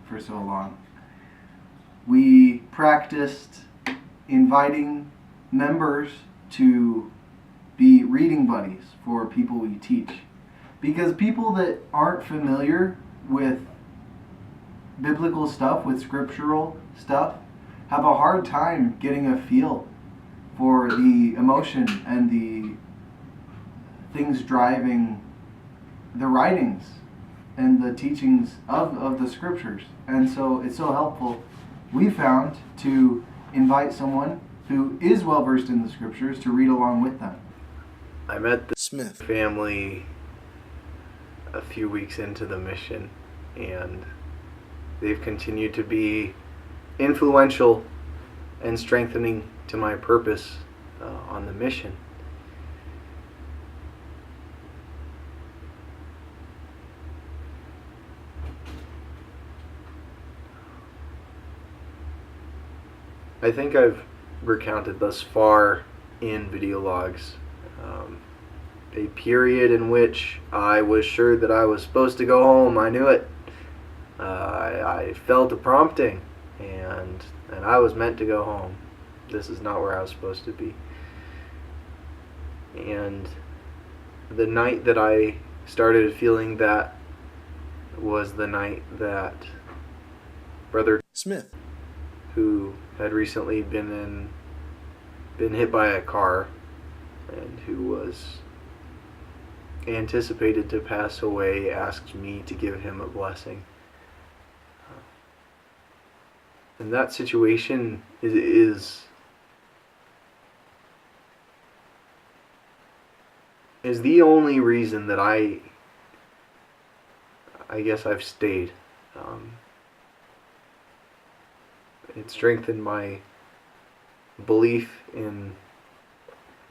for so long. We practiced inviting members to be reading buddies for people we teach. Because people that aren't familiar with biblical stuff, with scriptural stuff, have a hard time getting a feel for the emotion and the things driving the writings and the teachings of the scriptures. And so it's so helpful, we found, to invite someone who is well versed in the scriptures to read along with them. I met the Smith family a few weeks into the mission, and they've continued to be influential and strengthening to my purpose on the mission. I think I've recounted thus far in video logs a period in which I was sure that I was supposed to go home. I knew it. I felt a prompting, and I was meant to go home. This is not where I was supposed to be. And the night that I started feeling that was the night that Brother Smith who had recently been hit by a car and who was anticipated to pass away asked me to give him a blessing. And that situation is the only reason that I guess I've stayed. It strengthened my belief in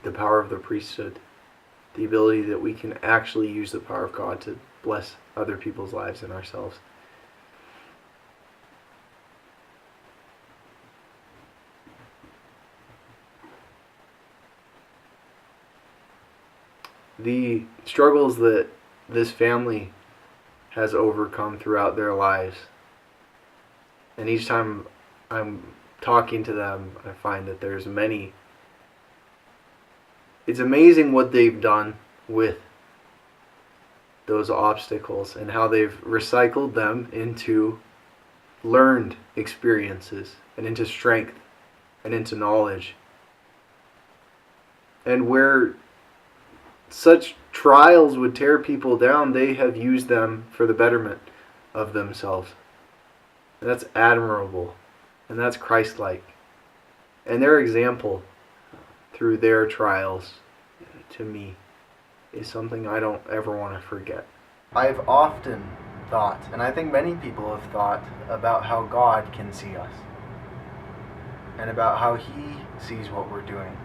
the power of the priesthood, the ability that we can actually use the power of God to bless other people's lives and ourselves. The struggles that this family has overcome throughout their lives, and each time I'm talking to them, I find that there's many. It's amazing what they've done with those obstacles and how they've recycled them into learned experiences and into strength and into knowledge. And where such trials would tear people down, they have used them for the betterment of themselves. And that's admirable. And that's Christ-like. And their example through their trials, to me, is something I don't ever want to forget. I've often thought, and I think many people have thought, about how God can see us. And about how He sees what we're doing.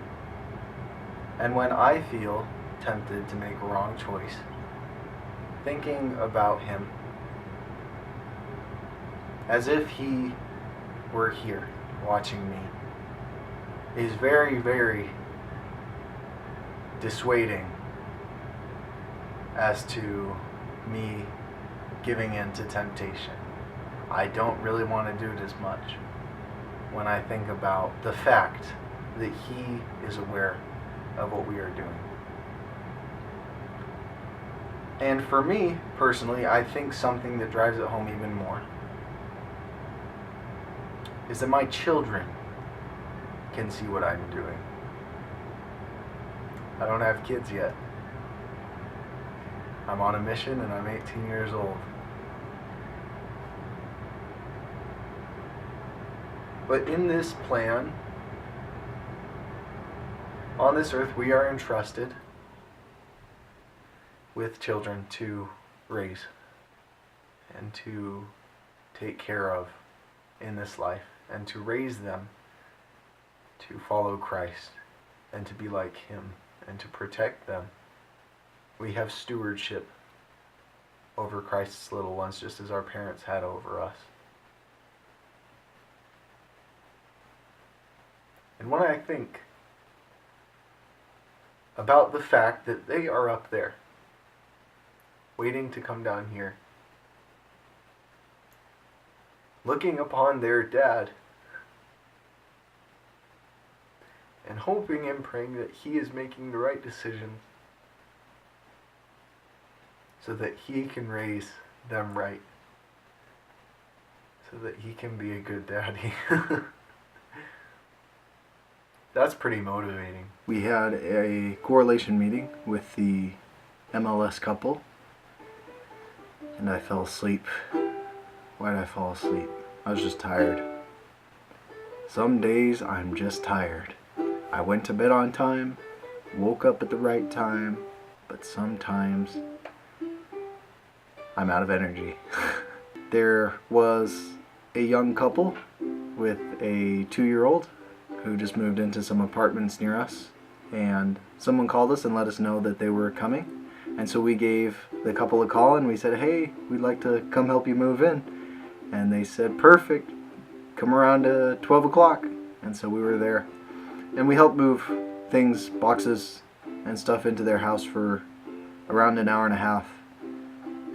And when I feel tempted to make a wrong choice, thinking about Him as if He were here watching me is very, very dissuading as to me giving in to temptation. I don't really want to do it as much when I think about the fact that He is aware of what we are doing. And for me, personally, I think something that drives it home even more is that my children can see what I'm doing. I don't have kids yet. I'm on a mission and I'm 18 years old. But in this plan, on this earth, we are entrusted with children to raise and to take care of in this life, and to raise them to follow Christ and to be like Him and to protect them. We have stewardship over Christ's little ones, just as our parents had over us. And when I think about the fact that they are up there, waiting to come down here, looking upon their dad, and hoping and praying that he is making the right decisions so that he can raise them right, so that he can be a good daddy. That's pretty motivating. We had a correlation meeting with the MLS couple, and I fell asleep. Why did I fall asleep? I was just tired. Some days I'm just tired. I went to bed on time, woke up at the right time, but sometimes I'm out of energy. There was a young couple with a 2-year-old who just moved into some apartments near us, and someone called us and let us know that they were coming. And so we gave the couple a call and we said, hey, we'd like to come help you move in. And they said, perfect, come around at 12 o'clock. And so we were there. And we helped move things, boxes and stuff into their house for around an hour and a half.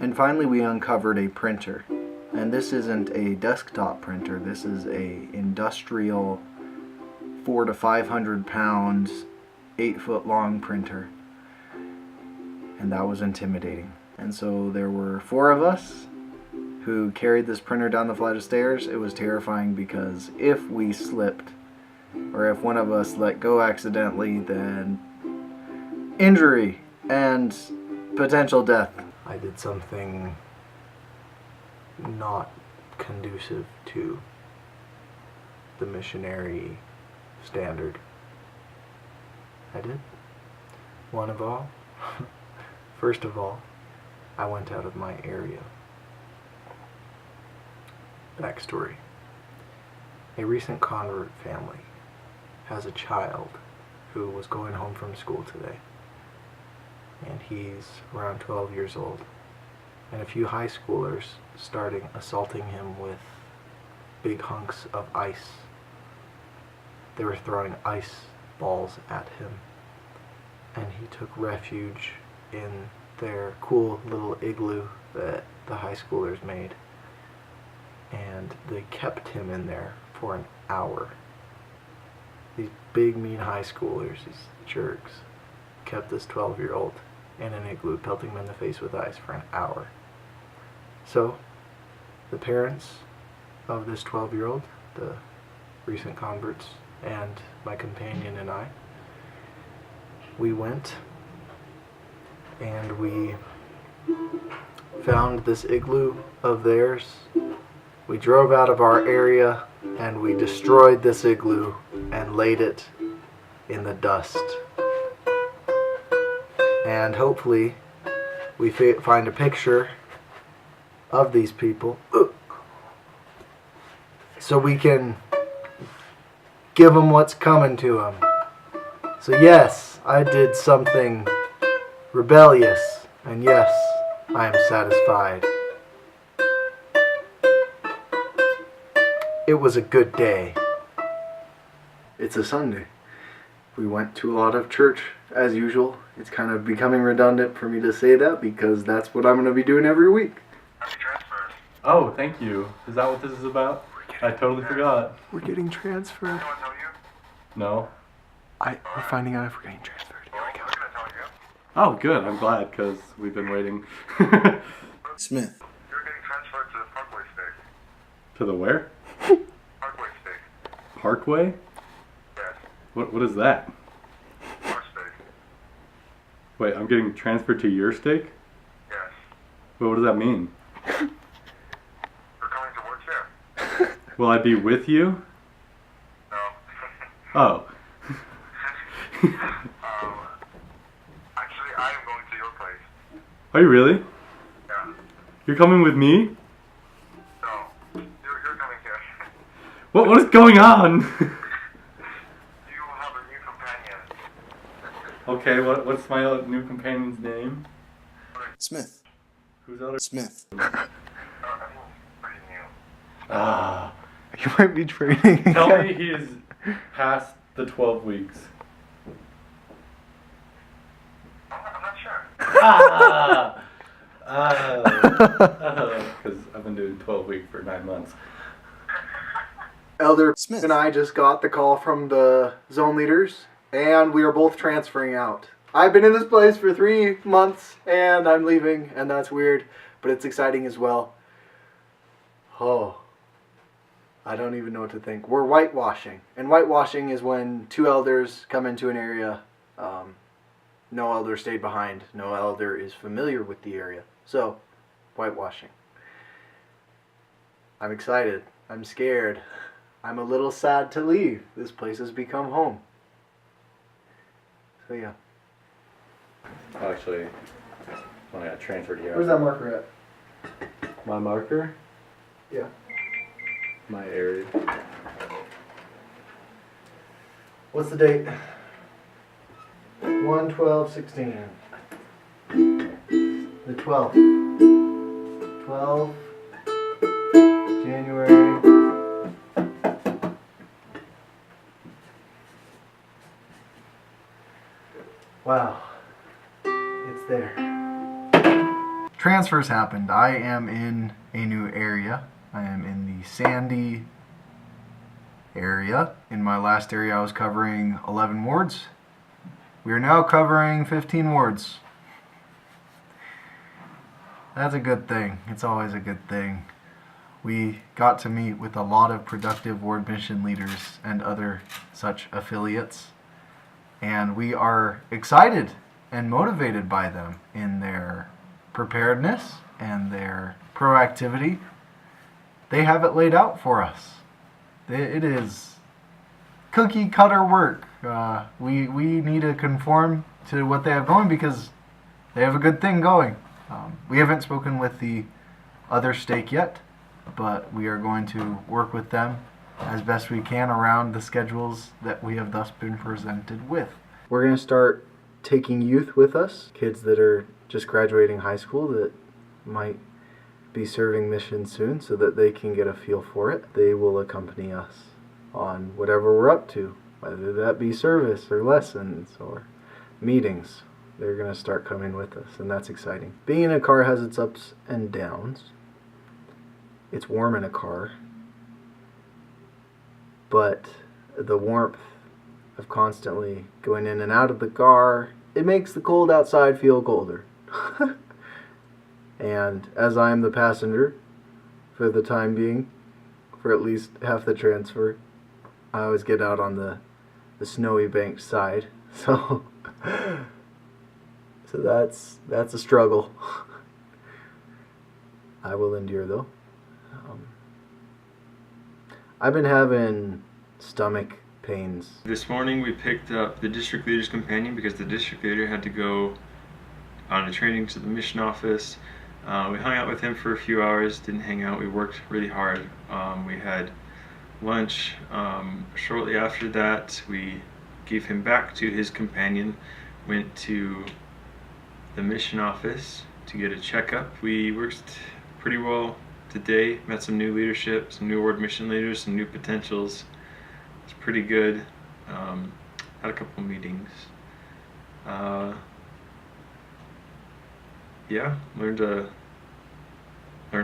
And finally we uncovered a printer. And this isn't a desktop printer, this is a industrial 400 to 500 pounds, 8-foot long printer. And that was intimidating. And so there were 4 of us who carried this printer down the flight of stairs. It was terrifying because if we slipped, or if one of us let go accidentally, then injury and potential death. I did something not conducive to the missionary standard. I did. One of all. First of all, I went out of my area. Backstory. A recent convert family has a child who was going home from school today. And he's around 12 years old. And a few high schoolers starting assaulting him with big hunks of ice. They were throwing ice balls at him. And he took refuge in their cool little igloo that the high schoolers made. And they kept him in there for an hour. These big mean high schoolers, these jerks, kept this 12-year-old in an igloo, pelting them in the face with ice for an hour. So, the parents of this 12-year-old, the recent converts, and my companion and I, we went and we found this igloo of theirs. We drove out of our area and we destroyed this igloo and laid it in the dust. And hopefully we find a picture of these people so we can give them what's coming to them. So yes, I did something rebellious, and yes, I am satisfied. It was a good day. It's a Sunday. We went to a lot of church, as usual. It's kind of becoming redundant for me to say that because that's what I'm going to be doing every week. Oh, thank you. Is that what this is about? I totally forgot. We're getting transferred. No? We're finding out if we're getting transferred. Here we go. Oh, good. I'm glad because we've been waiting. Smith. You're getting transferred to the Parkway State. To the where? Parkway State. Parkway? Yes. What is that? Our state. Wait, I'm getting transferred to your stake? Yes. Well, what does that mean? You're coming to work here? Will I be with you? No. Oh. Actually, I am going to your place. Are you really? Yeah. You're coming with me? No. You're coming here. What is going on? You will have a new companion. Okay, what's my new companion's name? Smith. Who's other? Smith. I think it's pretty new. Ah. You might be training. Tell me he is past the 12 weeks. I'm not sure. Because I've been doing 12 week for 9 months. Elder Smith and I just got the call from the zone leaders, and we are both transferring out. I've been in this place for 3 months, and I'm leaving, and that's weird, but it's exciting as well. Oh, I don't even know what to think. We're whitewashing, and whitewashing is when 2 elders come into an area. No elder stayed behind. No elder is familiar with the area. So, whitewashing. I'm excited. I'm scared. I'm a little sad to leave. This place has become home. So yeah. Oh, actually, when I got transferred here. Where's that marker at? My marker? Yeah. My area. What's the date? 1/12/16. The 12th. 12 January. Wow. It's there. Transfers happened. I am in a new area. I am in the Sandy area. In my last area I was covering 11 wards. We are now covering 15 wards. That's a good thing. It's always a good thing. We got to meet with a lot of productive ward mission leaders and other such affiliates. And we are excited and motivated by them in their preparedness and their proactivity. They have it laid out for us. It is cookie cutter work. We need to conform to what they have going because they have a good thing going. We haven't spoken with the other stake yet, but we are going to work with them as best we can around the schedules that we have thus been presented with. We're going to start taking youth with us, kids that are just graduating high school that might be serving mission soon so that they can get a feel for it. They will accompany us on whatever we're up to, whether that be service or lessons or meetings. They're going to start coming with us, and that's exciting. Being in a car has its ups and downs. It's warm in a car, but the warmth of constantly going in and out of the car it makes the cold outside feel colder. And as I am the passenger for the time being, for at least half the transfer, I always get out on the snowy banked side. So that's a struggle. I will endure though. I've been having stomach pains. This morning we picked up the district leader's companion because the district leader had to go on a training to the mission office. We hung out with him for a few hours, didn't hang out, we worked really hard. We had lunch. Shortly after that we gave him back to his companion, went to the mission office to get a checkup. We worked pretty well today, met some new leadership, some new world mission leaders, some new potentials. It's pretty good. Had a couple meetings. Yeah, learned a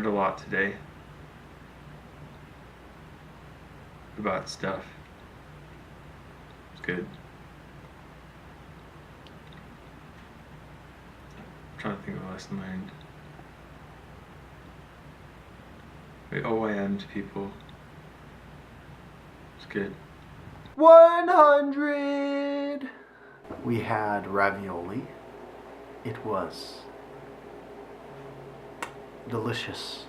lot today about stuff. It's good. I'm trying to think of a lesson learned. We OIM'd people. It's good. 100! We had ravioli. It was delicious.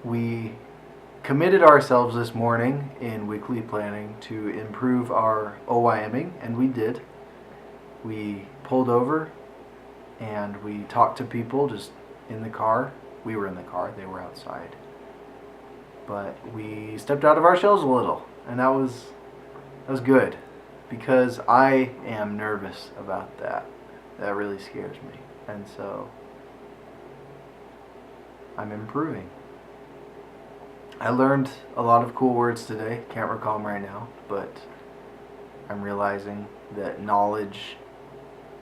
We committed ourselves this morning in weekly planning to improve our OIMing, and we did. We pulled over and we talked to people just in the car. We were in the car, they were outside. But we stepped out of our shells a little, and that was good, because I am nervous about that. That really scares me, and so I'm improving. I learned a lot of cool words today. Can't recall them right now, but I'm realizing that knowledge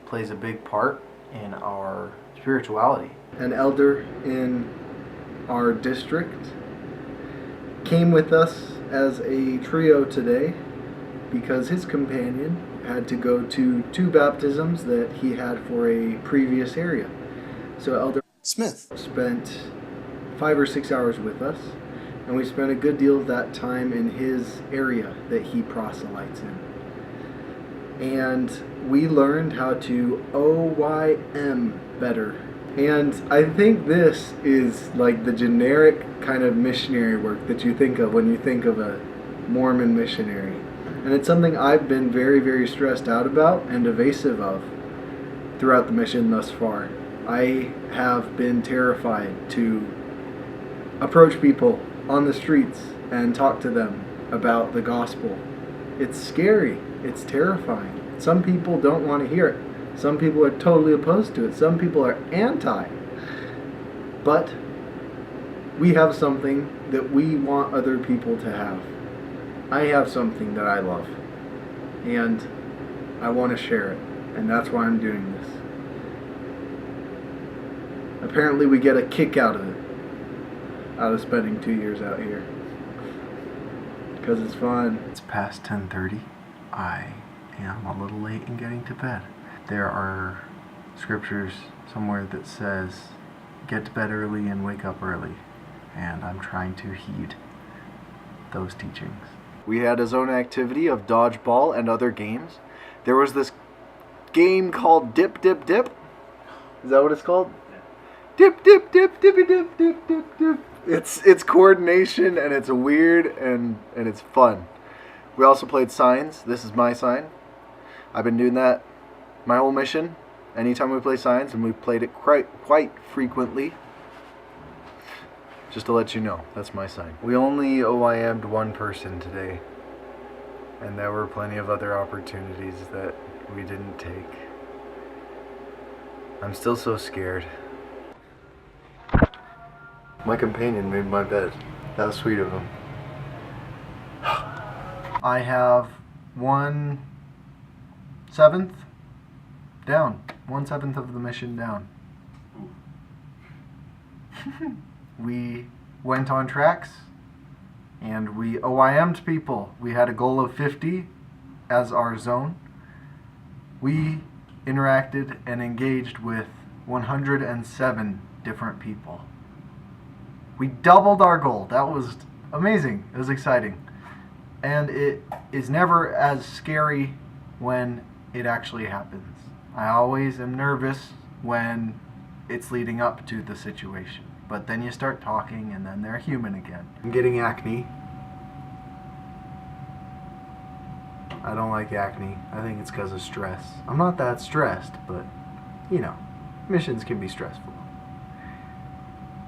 plays a big part in our spirituality. An elder in our district came with us as a trio today because his companion had to go to 2 baptisms that he had for a previous area. So Elder Smith spent 5 or 6 hours with us, and we spent a good deal of that time in his area that he proselytes in. And we learned how to OYM better. And I think this is like the generic kind of missionary work that you think of when you think of a Mormon missionary. And it's something I've been very, very stressed out about and evasive of throughout the mission thus far. I have been terrified to approach people on the streets and talk to them about the gospel. It's scary. It's terrifying. Some people don't want to hear it. Some people are totally opposed to it. Some people are anti. But we have something that we want other people to have. I have something that I love, and I want to share it, and that's why I'm doing this. Apparently we get a kick out of it, out of spending 2 years out here, because it's fun. It's past 10:30. I am a little late in getting to bed. There are scriptures somewhere that says, get to bed early and wake up early, and I'm trying to heed those teachings. We had a zone activity of dodgeball and other games. There was this game called Dip Dip Dip. Is that what it's called? Dip Dip Dip Dippy Dip Dip Dip Dip. It's coordination, and it's weird, and it's fun. We also played signs. This is my sign. I've been doing that my whole mission. Anytime we play signs, and we've played it quite frequently. Just to let you know, that's my sign. We only OIM'd one person today, and there were plenty of other opportunities that we didn't take. I'm still so scared. My companion made my bed. That was sweet of him. I have 1/7 down. 1/7 of the mission down. We went on tracks and we OIM'd people. We had a goal of 50 as our zone, We interacted and engaged with 107 different people. We doubled our goal. That was amazing. It was exciting. And it is never as scary when it actually happens. I always am nervous when it's leading up to the situation. But then you start talking and then they're human again. I'm getting acne. I don't like acne. I think it's because of stress. I'm not that stressed, but you know, missions can be stressful.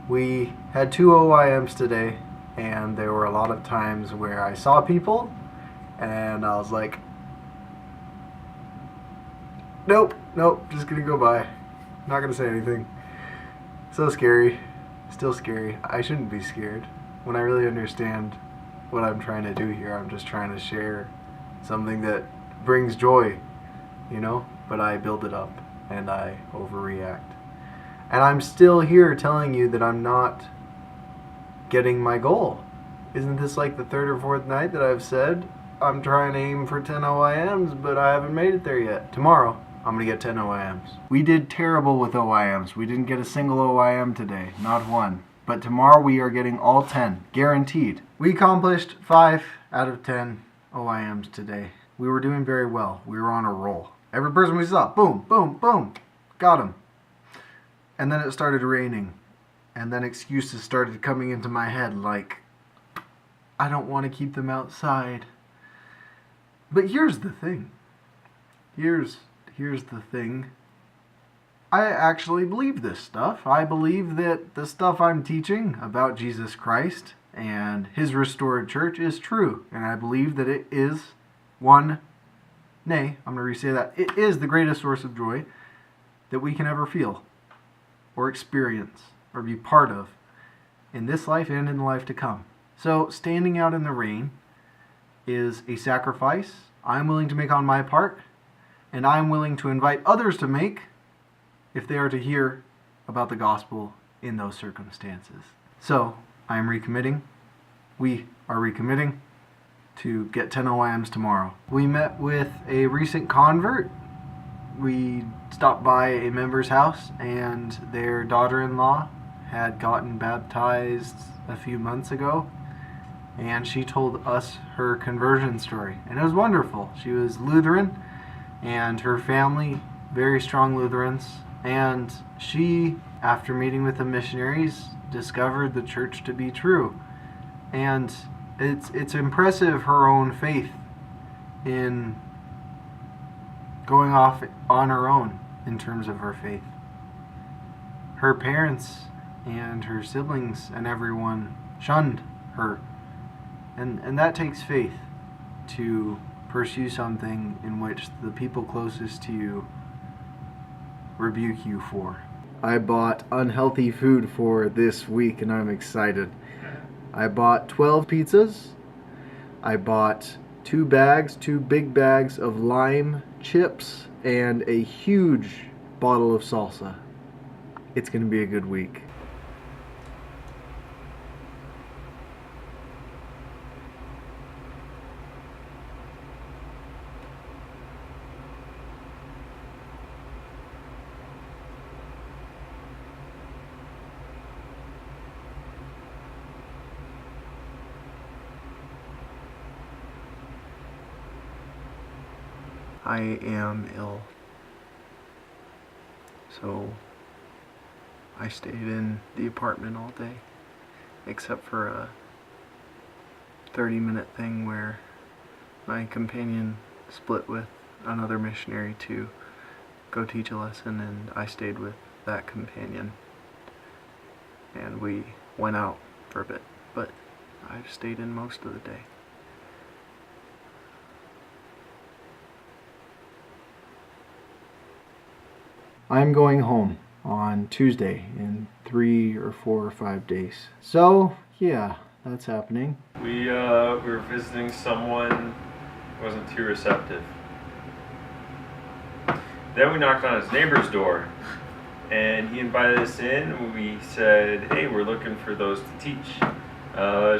We had 2 OIMs today, and there were a lot of times where I saw people and I was like, nope, just gonna go by. Not gonna say anything. So scary. Still scary. I shouldn't be scared. When I really understand what I'm trying to do here, I'm just trying to share something that brings joy, you know? But I build it up and I overreact. And I'm still here telling you that I'm not getting my goal. Isn't this like the 3rd or 4th night that I've said I'm trying to aim for 10 OIMs, but I haven't made it there yet? Tomorrow, I'm going to get 10 OIMs. We did terrible with OIMs. We didn't get a single OIM today, not one. But tomorrow we are getting all 10, guaranteed. We accomplished 5 out of 10 OIMs today. We were doing very well. We were on a roll. Every person we saw, boom, boom, boom, got him. And then it started raining. And then excuses started coming into my head like, I don't want to keep them outside. But here's the thing. Here's the thing. I actually believe this stuff. I believe that the stuff I'm teaching about Jesus Christ and his restored church is true. And I believe that it is I'm going to re-say that. It is the greatest source of joy that we can ever feel or experience or be part of in this life and in the life to come. So standing out in the rain is a sacrifice I'm willing to make on my part, and I'm willing to invite others to make if they are to hear about the gospel in those circumstances. So I'm recommitting. We are recommitting to get 10 OIMs tomorrow. We met with a recent convert. We stopped by a member's house, and their daughter-in-law had gotten baptized a few months ago, and she told us her conversion story, and it was wonderful. She was Lutheran, and her family, very strong Lutherans, and she, after meeting with the missionaries, discovered the church to be true. And it's impressive, her own faith in going off on her own in terms of her faith. Her parents and her siblings and everyone shunned her. And that takes faith to pursue something in which the people closest to you rebuke you for. I bought unhealthy food for this week and I'm excited. I bought 12 pizzas. I bought 2 big bags of lime chips and a huge bottle of salsa. It's going to be a good week. I am ill, so I stayed in the apartment all day, except for a 30-minute thing where my companion split with another missionary to go teach a lesson, and I stayed with that companion, and we went out for a bit, but I've stayed in most of the day. I'm going home on Tuesday in 3 or 4 or 5 days. So, yeah, that's happening. We were visiting someone who wasn't too receptive. Then we knocked on his neighbor's door, and he invited us in. We said, hey, we're looking for those to teach,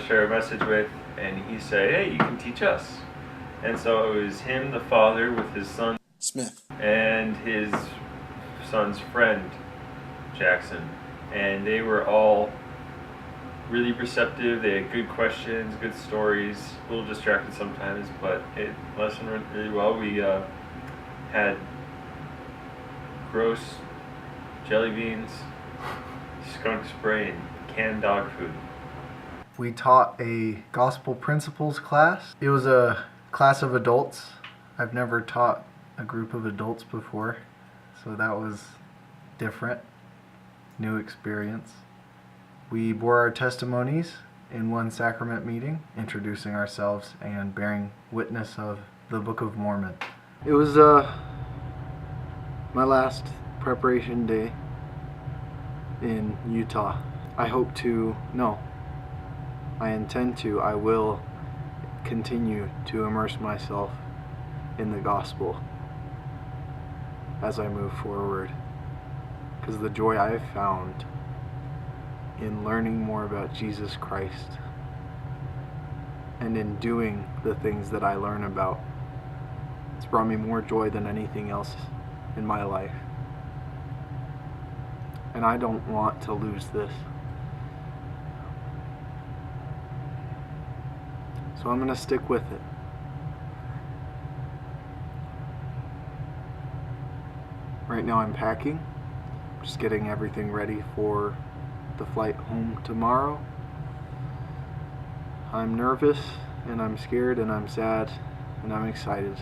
share a message with, and he said, hey, you can teach us. And so it was him, the father, with his son. Smith. and his son's friend, Jackson. And they were all really receptive. They had good questions, good stories, a little distracted sometimes, but lesson went really well. We had gross jelly beans, skunk spray, and canned dog food. We taught a gospel principles class. It was a class of adults. I've never taught a group of adults before, so that was different, new experience. We bore our testimonies in one sacrament meeting, introducing ourselves and bearing witness of the Book of Mormon. It was my last preparation day in Utah. I will continue to immerse myself in the gospel as I move forward, because the joy I've found in learning more about Jesus Christ and in doing the things that I learn about, it's brought me more joy than anything else in my life. And I don't want to lose this. So I'm going to stick with it. Right now I'm packing, just getting everything ready for the flight home tomorrow. I'm nervous, and I'm scared, and I'm sad, and I'm excited.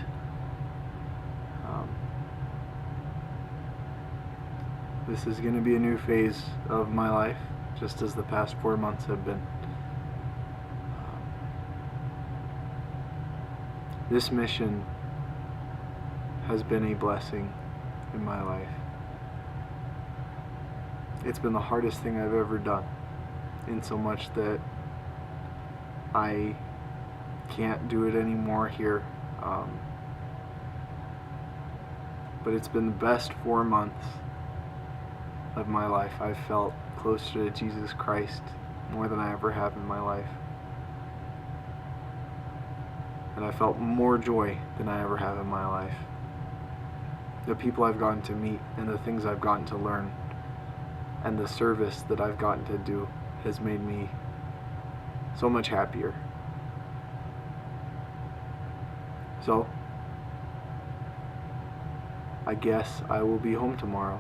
This is going to be a new phase of my life, just as the past 4 months have been. This mission has been a blessing in my life. It's been the hardest thing I've ever done, in so much that I can't do it anymore here. But it's been the best 4 months of my life. I've felt closer to Jesus Christ more than I ever have in my life. And I felt more joy than I ever have in my life. The people I've gotten to meet and the things I've gotten to learn and the service that I've gotten to do has made me so much happier. So, I guess I will be home tomorrow.